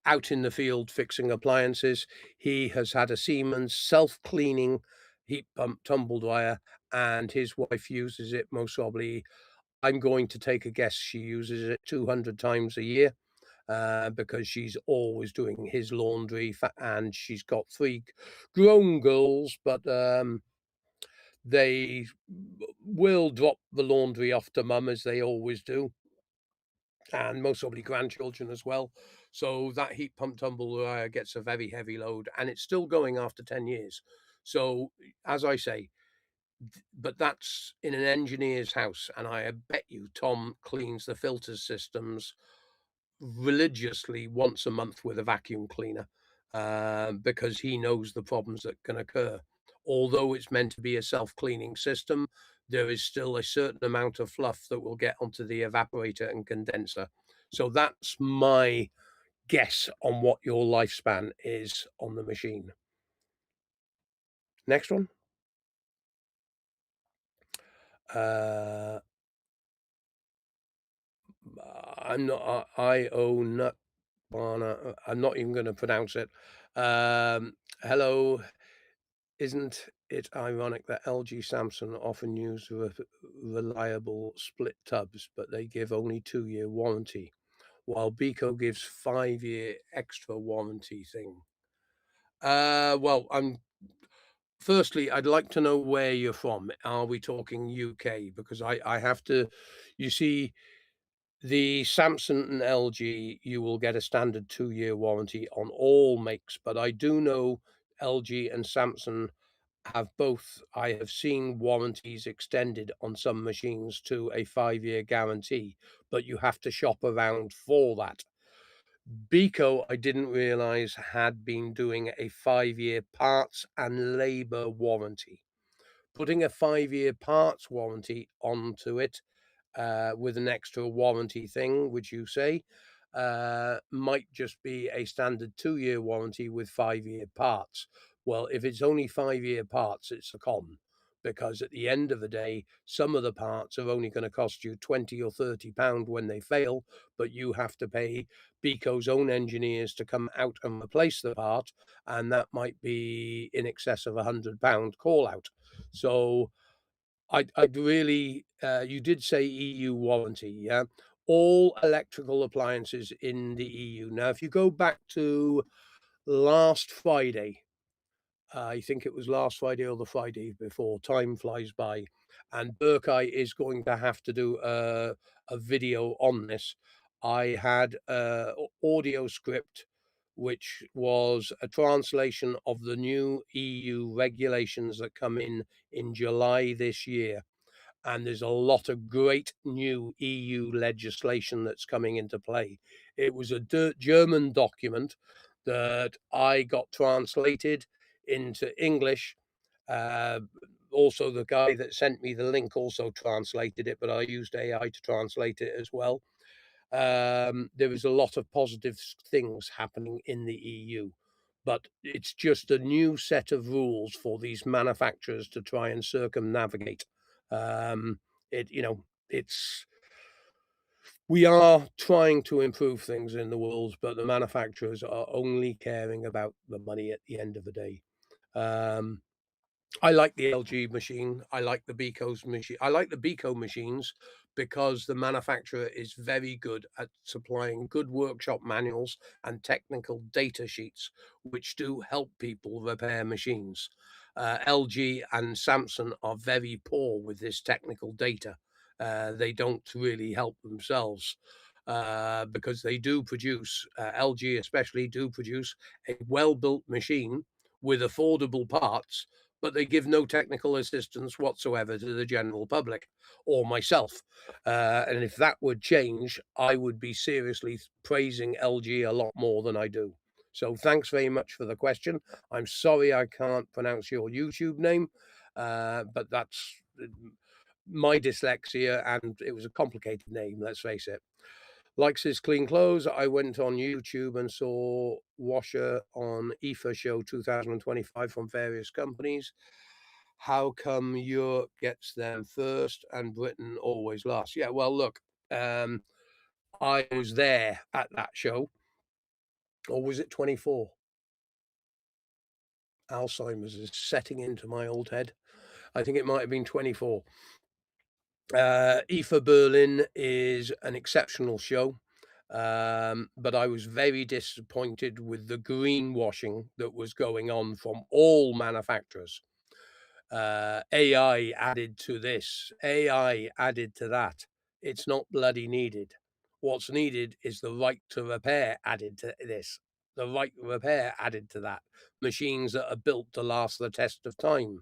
out in the field fixing appliances, he has had a Siemens self-cleaning heat pump tumble dryer, and his wife uses it most probably. I'm going to take a guess she uses it 200 times a year. Because she's always doing his laundry, and she's got 3 grown girls, but they will drop the laundry off to mum as they always do. and most probably grandchildren as well. So that heat pump tumble gets a very heavy load, and it's still going after 10 years. So, as I say, but that's in an engineer's house, and I bet you Tom cleans the filter systems religiously once a month with a vacuum cleaner, because he knows the problems that can occur. Although it's meant to be a self-cleaning system, there is still a certain amount of fluff that will get onto the evaporator and condenser. So that's my guess on what your lifespan is on the machine. Next one. I'm not. I own nut. I'm not even going to pronounce it. Hello. Isn't it ironic that LG Samsung often use reliable split tubs, but they give only 2-year warranty, while Beko gives 5-year extra warranty thing? Well, firstly, I'd like to know where you're from. Are we talking UK? Because I have to, you see, the Samsung and LG, you will get a standard 2-year warranty on all makes, but I do know LG and Samsung have both. I have seen warranties extended on some machines to a 5-year guarantee, but you have to shop around for that. Beko, I didn't realize had been doing a 5-year parts and labor warranty. Putting a 5-year parts warranty onto it with an extra warranty thing, which you say, might just be a standard 2-year warranty with 5-year parts. Well, if it's only 5-year parts, it's a con, because at the end of the day, some of the parts are only going to cost you 20 or 30 pound when they fail, but you have to pay Beco's own engineers to come out and replace the part, and that might be in excess of £100 call out. So I'd really, you did say EU warranty, yeah? All electrical appliances in the EU. Now, if you go back to last Friday, I think it was last Friday or the Friday before, time flies by, and Burkeye is going to have to do a video on this. I had audio script, which was a translation of the new EU regulations that come in July this year, and there's a lot of great new EU legislation that's coming into play. It was a German document that I got translated into English. Uh, Also, the guy that sent me the link also translated it, but I used AI to translate it as well. There is a lot of positive things happening in the EU, but it's just a new set of rules for these manufacturers to try and circumnavigate. It's we are trying to improve things in the world, but the manufacturers are only caring about the money at the end of the day. Um, I like the LG machine. I like the Beco's machine. I like the Beco machines because the manufacturer is very good at supplying good workshop manuals and technical data sheets, which do help people repair machines. LG and Samsung are very poor with this technical data. They don't really help themselves. Because they do produce, LG especially, do produce a well-built machine with affordable parts, but they give no technical assistance whatsoever to the general public or myself. And if that would change, I would be seriously praising LG a lot more than I do. So thanks very much for the question. I'm sorry I can't pronounce your YouTube name, but that's my dyslexia, and it was a complicated name, let's face it. Likes his clean clothes. I went on YouTube and saw Washer on IFA show 2025 from various companies. How come Europe gets them first and Britain always last? Yeah, well, look, I was there at that show, or was it 24? Alzheimer's is setting into my old head. I think it might have been 24. IFA Berlin is an exceptional show. But I was very disappointed with the greenwashing that was going on from all manufacturers. AI added to this, AI added to that. It's not bloody needed. What's needed is the right to repair added to this, the right repair added to that, machines that are built to last the test of time.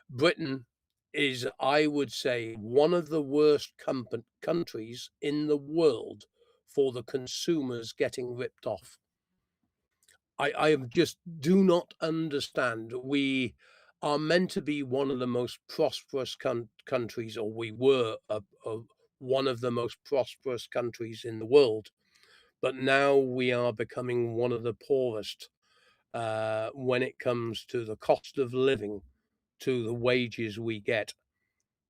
Britain is, I would say, one of the worst countries in the world for the consumers getting ripped off. I just do not understand. We are meant to be one of the most prosperous countries, or we were one of the most prosperous countries in the world. But now we are becoming one of the poorest when it comes to the cost of living, to the wages we get.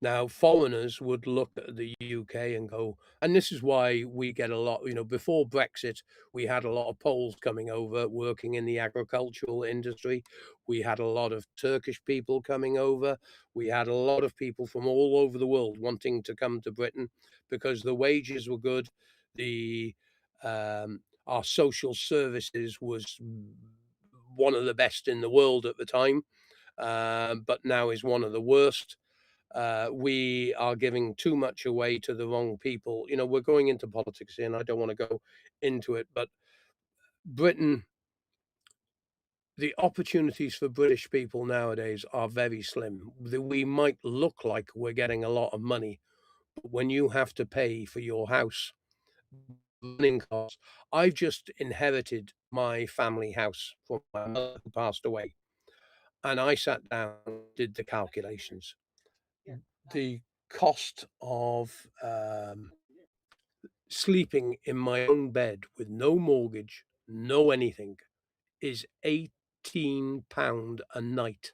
Now, foreigners would look at the UK and go, and this is why we get a lot, before Brexit, we had a lot of Poles coming over working in the agricultural industry. We had a lot of Turkish people coming over. We had a lot of people from all over the world wanting to come to Britain because the wages were good. Our social services was one of the best in the world at the time, but now is one of the worst. We are giving too much away to the wrong people. We're going into politics here, and I don't want to go into it, but Britain, the opportunities for British people nowadays are very slim. We might look like we're getting a lot of money, but when you have to pay for your house, running costs. I've just inherited my family house from my mother who passed away, and I sat down and did the calculations. The cost of sleeping in my own bed with no mortgage, no anything, is £18 a night.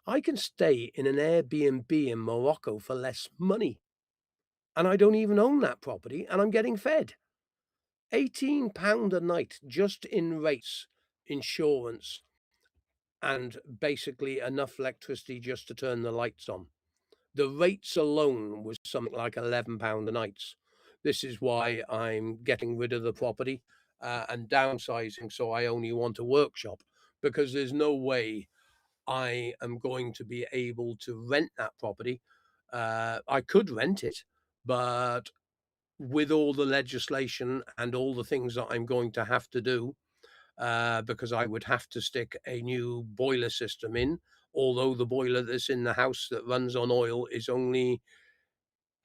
I can stay in an Airbnb in Morocco for less money, and I don't even own that property, and I'm getting fed. £18 a night just in rates, insurance, and basically enough electricity just to turn the lights on. The rates alone was something like £11 a night. This is why I'm getting rid of the property and downsizing, so I only want a workshop, because there's no way I am going to be able to rent that property. I could rent it, but with all the legislation and all the things that I'm going to have to do, because I would have to stick a new boiler system in, although the boiler that's in the house that runs on oil is only,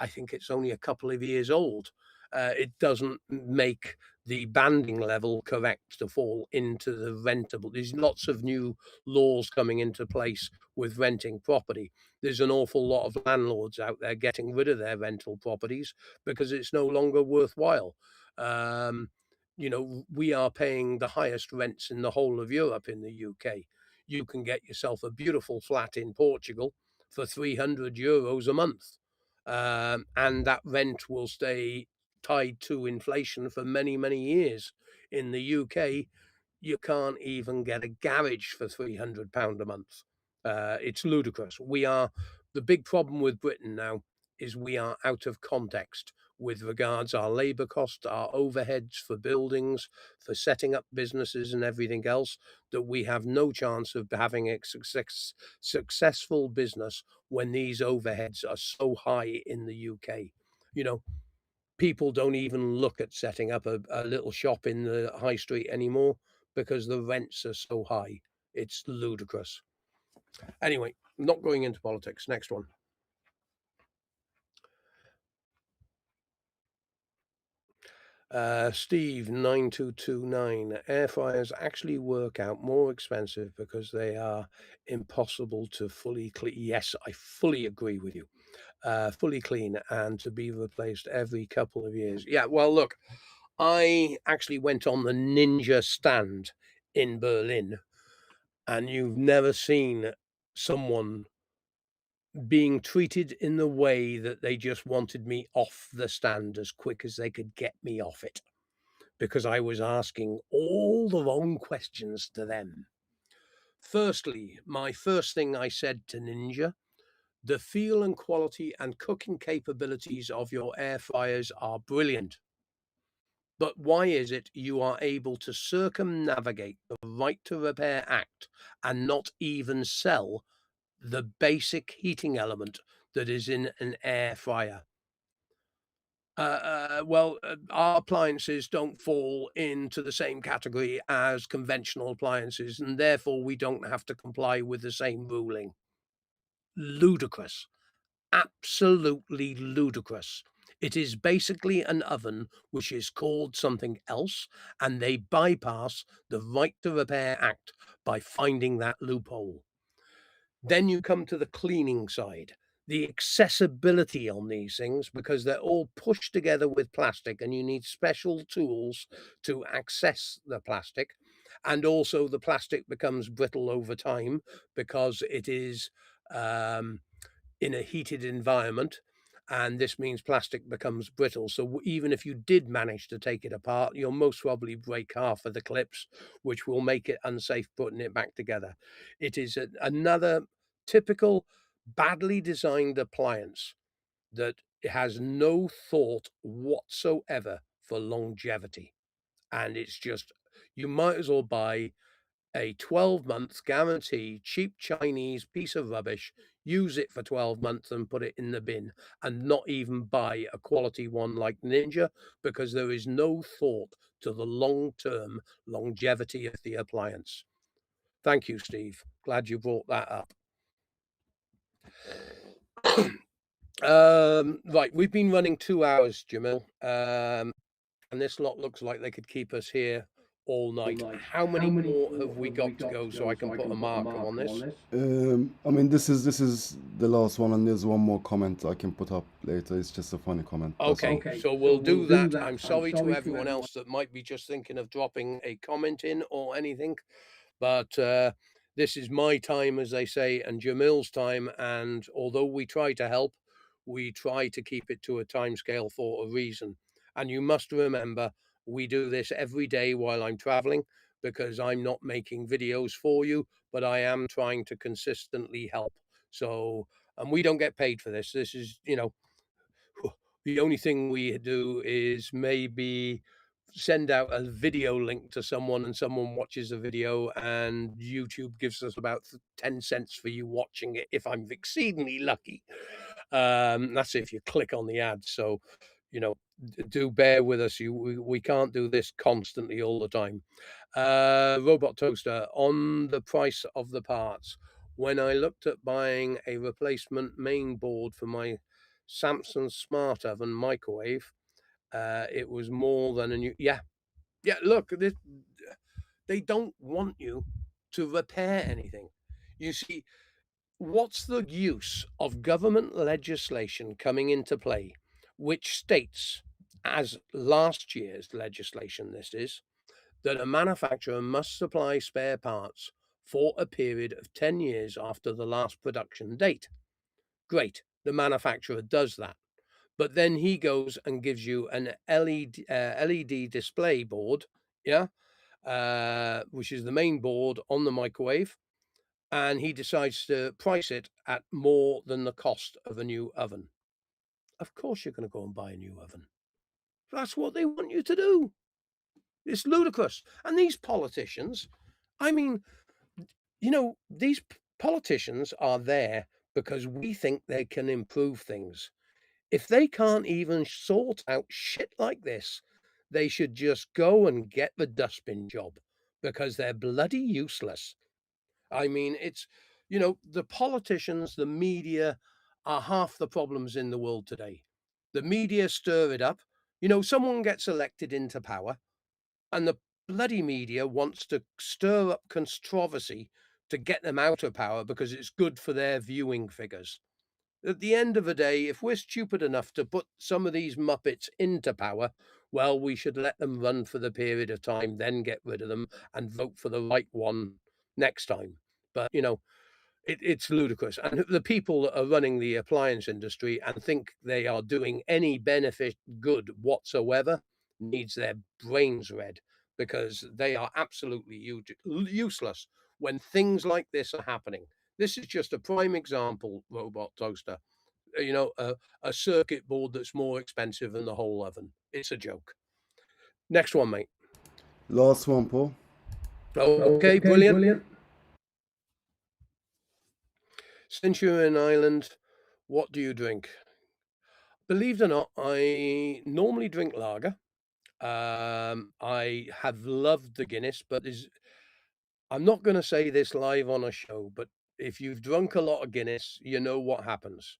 I think it's only a couple of years old. It doesn't make the banding level correct to fall into the rentable. There's lots of new laws coming into place with renting property. There's an awful lot of landlords out there getting rid of their rental properties because it's no longer worthwhile. Um, we are paying the highest rents in the whole of Europe in the UK. You can get yourself a beautiful flat in Portugal for €300 a month, and that rent will stay tied to inflation for many, many years. In the UK, you can't even get a garage for £300 a month. It's ludicrous. The big problem with Britain now is we are out of context with regards our labour costs, our overheads for buildings, for setting up businesses and everything else, that we have no chance of having a successful business when these overheads are so high in the UK. You know, People don't even look at setting up a little shop in the high street anymore because the rents are so high. It's ludicrous. Anyway, not going into politics. Next one. Steve 9229. Air fryers actually work out more expensive because they are impossible to fully clean. Yes, I fully agree with you. Fully clean and to be replaced every couple of years. Yeah, well, look, I actually went on the Ninja stand in Berlin, and you've never seen someone being treated in the way that they just wanted me off the stand as quick as they could get me off it, because I was asking all the wrong questions to them. Firstly, my first thing I said to Ninja, the feel and quality and cooking capabilities of your air fryers are brilliant. But why is it you are able to circumnavigate the Right to Repair Act and not even sell the basic heating element that is in an air fryer? Our appliances don't fall into the same category as conventional appliances, and therefore we don't have to comply with the same ruling. Ludicrous. Absolutely ludicrous. It is basically an oven which is called something else, and they bypass the Right to Repair Act by finding that loophole. Then you come to the cleaning side, the accessibility on these things, because they're all pushed together with plastic and you need special tools to access the plastic. And also the plastic becomes brittle over time because it is in a heated environment. And this means plastic becomes brittle. So even if you did manage to take it apart, you'll most probably break half of the clips, which will make it unsafe putting it back together. It is another typical badly designed appliance that has no thought whatsoever for longevity. And it's just, you might as well buy a 12-month guarantee, cheap Chinese piece of rubbish, use it for 12 months and put it in the bin, and not even buy a quality one like Ninja, because there is no thought to the long-term longevity of the appliance. Thank you, Steve. Glad you brought that up. Right, we've been running 2 hours, Jamil, and this lot looks like they could keep us here all night. How many more have we got to go so I can put a marker on this? I mean, this is the last one, and there's one more comment I can put up later. It's just a funny comment. That's all. Okay, so we'll do that. I'm sorry to everyone else that might be just thinking of dropping a comment in or anything, but this is my time, as they say, and Jamil's time. And although we try to help, we try to keep it to a timescale for a reason. And you must remember, we do this every day while I'm traveling, because I'm not making videos for you, but I am trying to consistently help. So, and we don't get paid for this. This is, the only thing we do is maybe send out a video link to someone and someone watches the video, and YouTube gives us about 10 cents for you watching it if I'm exceedingly lucky. That's if you click on the ad. So, do bear with us. We can't do this constantly all the time. Robot Toaster, on the price of the parts, when I looked at buying a replacement main board for my Samsung smart oven microwave, it was more than a new. Yeah, look, they don't want you to repair anything. You see, what's the use of government legislation coming into play, which states, as last year's legislation this is, that a manufacturer must supply spare parts for a period of 10 years after the last production date? Great, the manufacturer does that. But then he goes and gives you an LED display board, which is the main board on the microwave, and he decides to price it at more than the cost of a new oven. Of course you're going to go and buy a new oven. That's what they want you to do. It's ludicrous. And these politicians, I mean, these politicians are there because we think they can improve things. If they can't even sort out shit like this, they should just go and get the dustbin job, because they're bloody useless. I mean, it's, the politicians, the media are half the problems in the world today. The media stir it up. Someone gets elected into power, and the bloody media wants to stir up controversy to get them out of power because it's good for their viewing figures. At the end of the day, if we're stupid enough to put some of these Muppets into power, well, we should let them run for the period of time, then get rid of them and vote for the right one next time. But, it's ludicrous. And the people that are running the appliance industry and think they are doing any benefit good whatsoever needs their brains read, because they are absolutely useless when things like this are happening. This is just a prime example, Robot Toaster. A circuit board that's more expensive than the whole oven. It's a joke. Next one, mate. Last one, Paul. Okay, brilliant. Since you're in Ireland, what do you drink? Believe it or not, I normally drink lager. I have loved the Guinness, but I'm not going to say this live on a show, but if you've drunk a lot of Guinness, you know what happens.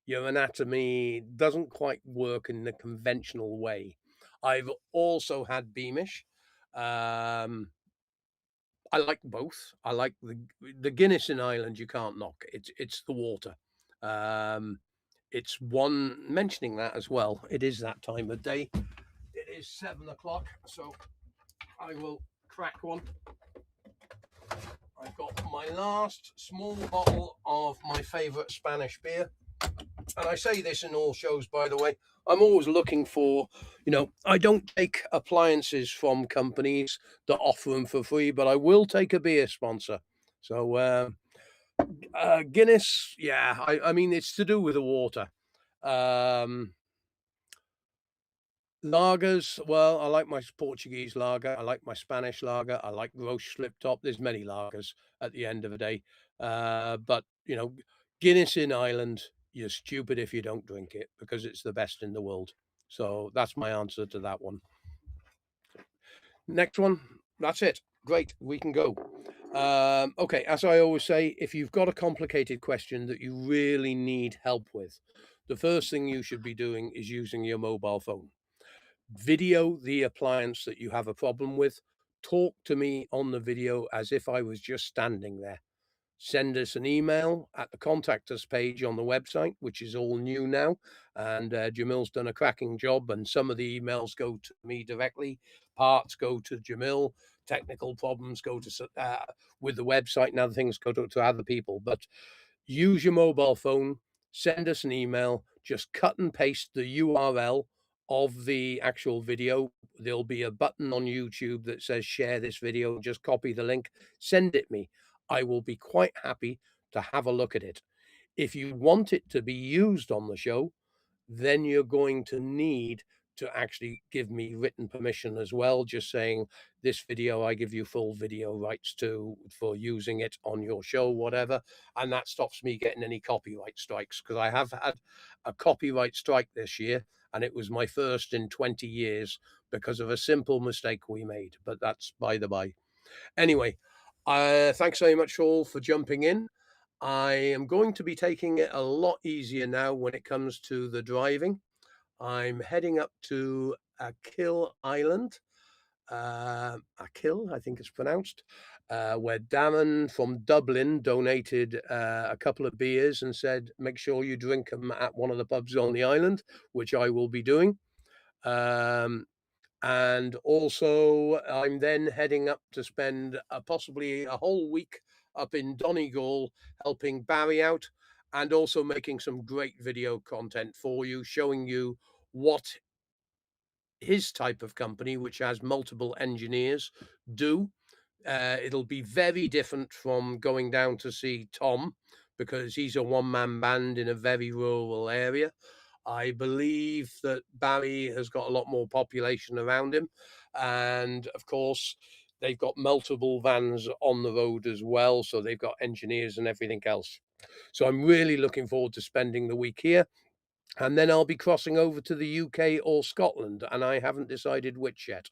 Your anatomy doesn't quite work in the conventional way. I've also had Beamish. Um, I like both. I like the Guinness in Ireland. You can't knock. It's the water. Um, it's one mentioning that as well. It is that time of day. It is 7 o'clock, so I will crack one. I've got my last small bottle of my favourite Spanish beer. And I say this in all shows, by the way. I'm always looking for, I don't take appliances from companies that offer them for free, but I will take a beer sponsor. So Guinness, yeah, I mean, it's to do with the water. Lagers, well, I like my Portuguese lager. I like my Spanish lager. I like roast slip top. There's many lagers at the end of the day. But, Guinness in Ireland, you're stupid if you don't drink it because it's the best in the world. So that's my answer to that one. Next one. That's it. Great. We can go. Okay. As I always say, if you've got a complicated question that you really need help with, the first thing you should be doing is using your mobile phone. Video the appliance that you have a problem with. Talk to me on the video as if I was just standing there. Send us an email at the contact us page on the website, which is all new now. And Jamil's done a cracking job. And some of the emails go to me directly. Parts go to Jamil. Technical problems go to with the website and other things go to other people. But use your mobile phone. Send us an email. Just cut and paste the URL of the actual video. There'll be a button on YouTube that says share this video. Just copy the link. Send it me. I will be quite happy to have a look at it. If you want it to be used on the show, then you're going to need to actually give me written permission as well, just saying this video, I give you full video rights for using it on your show, whatever. And that stops me getting any copyright strikes, because I have had a copyright strike this year, and it was my first in 20 years because of a simple mistake we made. But that's by the by. Anyway, thanks very much all for jumping in. I am going to be taking it a lot easier now when it comes to the driving. I'm heading up to Achill Island, Achill, I think it's pronounced, where Darren from Dublin donated a couple of beers and said, make sure you drink them at one of the pubs on the island, which I will be doing. And also, I'm then heading up to spend possibly a whole week up in Donegal helping Barry out, and also making some great video content for you, showing you what his type of company, which has multiple engineers, do. It'll be very different from going down to see Tom, because he's a one-man band in a very rural area. I believe that Barry has got a lot more population around him. And of course, they've got multiple vans on the road as well. So they've got engineers and everything else. So I'm really looking forward to spending the week here. And then I'll be crossing over to the UK or Scotland, and I haven't decided which yet.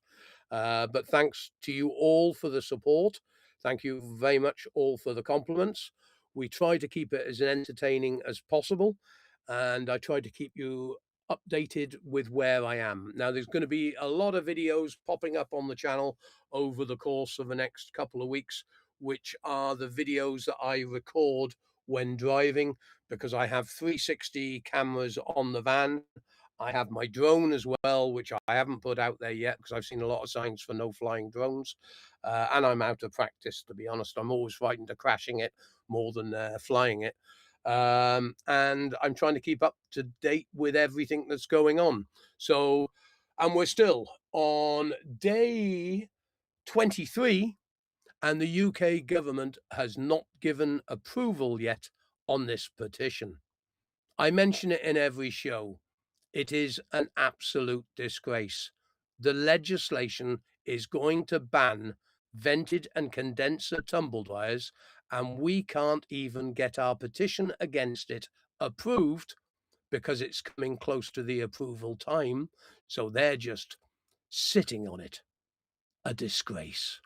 But thanks to you all for the support. Thank you very much all for the compliments. We try to keep it as entertaining as possible, and I try to keep you updated with where I am. Now, there's going to be a lot of videos popping up on the channel over the course of the next couple of weeks, which are the videos that I record when driving, because I have 360 cameras on the van. I have my drone as well, which I haven't put out there yet because I've seen a lot of signs for no flying drones. And I'm out of practice, to be honest. I'm always frightened of crashing it more than flying it. And I'm trying to keep up to date with everything that's going on. So, and we're still on day 23, and the UK government has not given approval yet on this petition. I mention it in every show. It is an absolute disgrace. The legislation is going to ban vented and condenser tumble dryers, and we can't even get our petition against it approved because it's coming close to the approval time. So they're just sitting on it. A disgrace.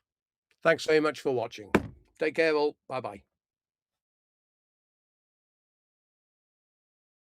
Thanks very much for watching. Take care all. Bye-bye.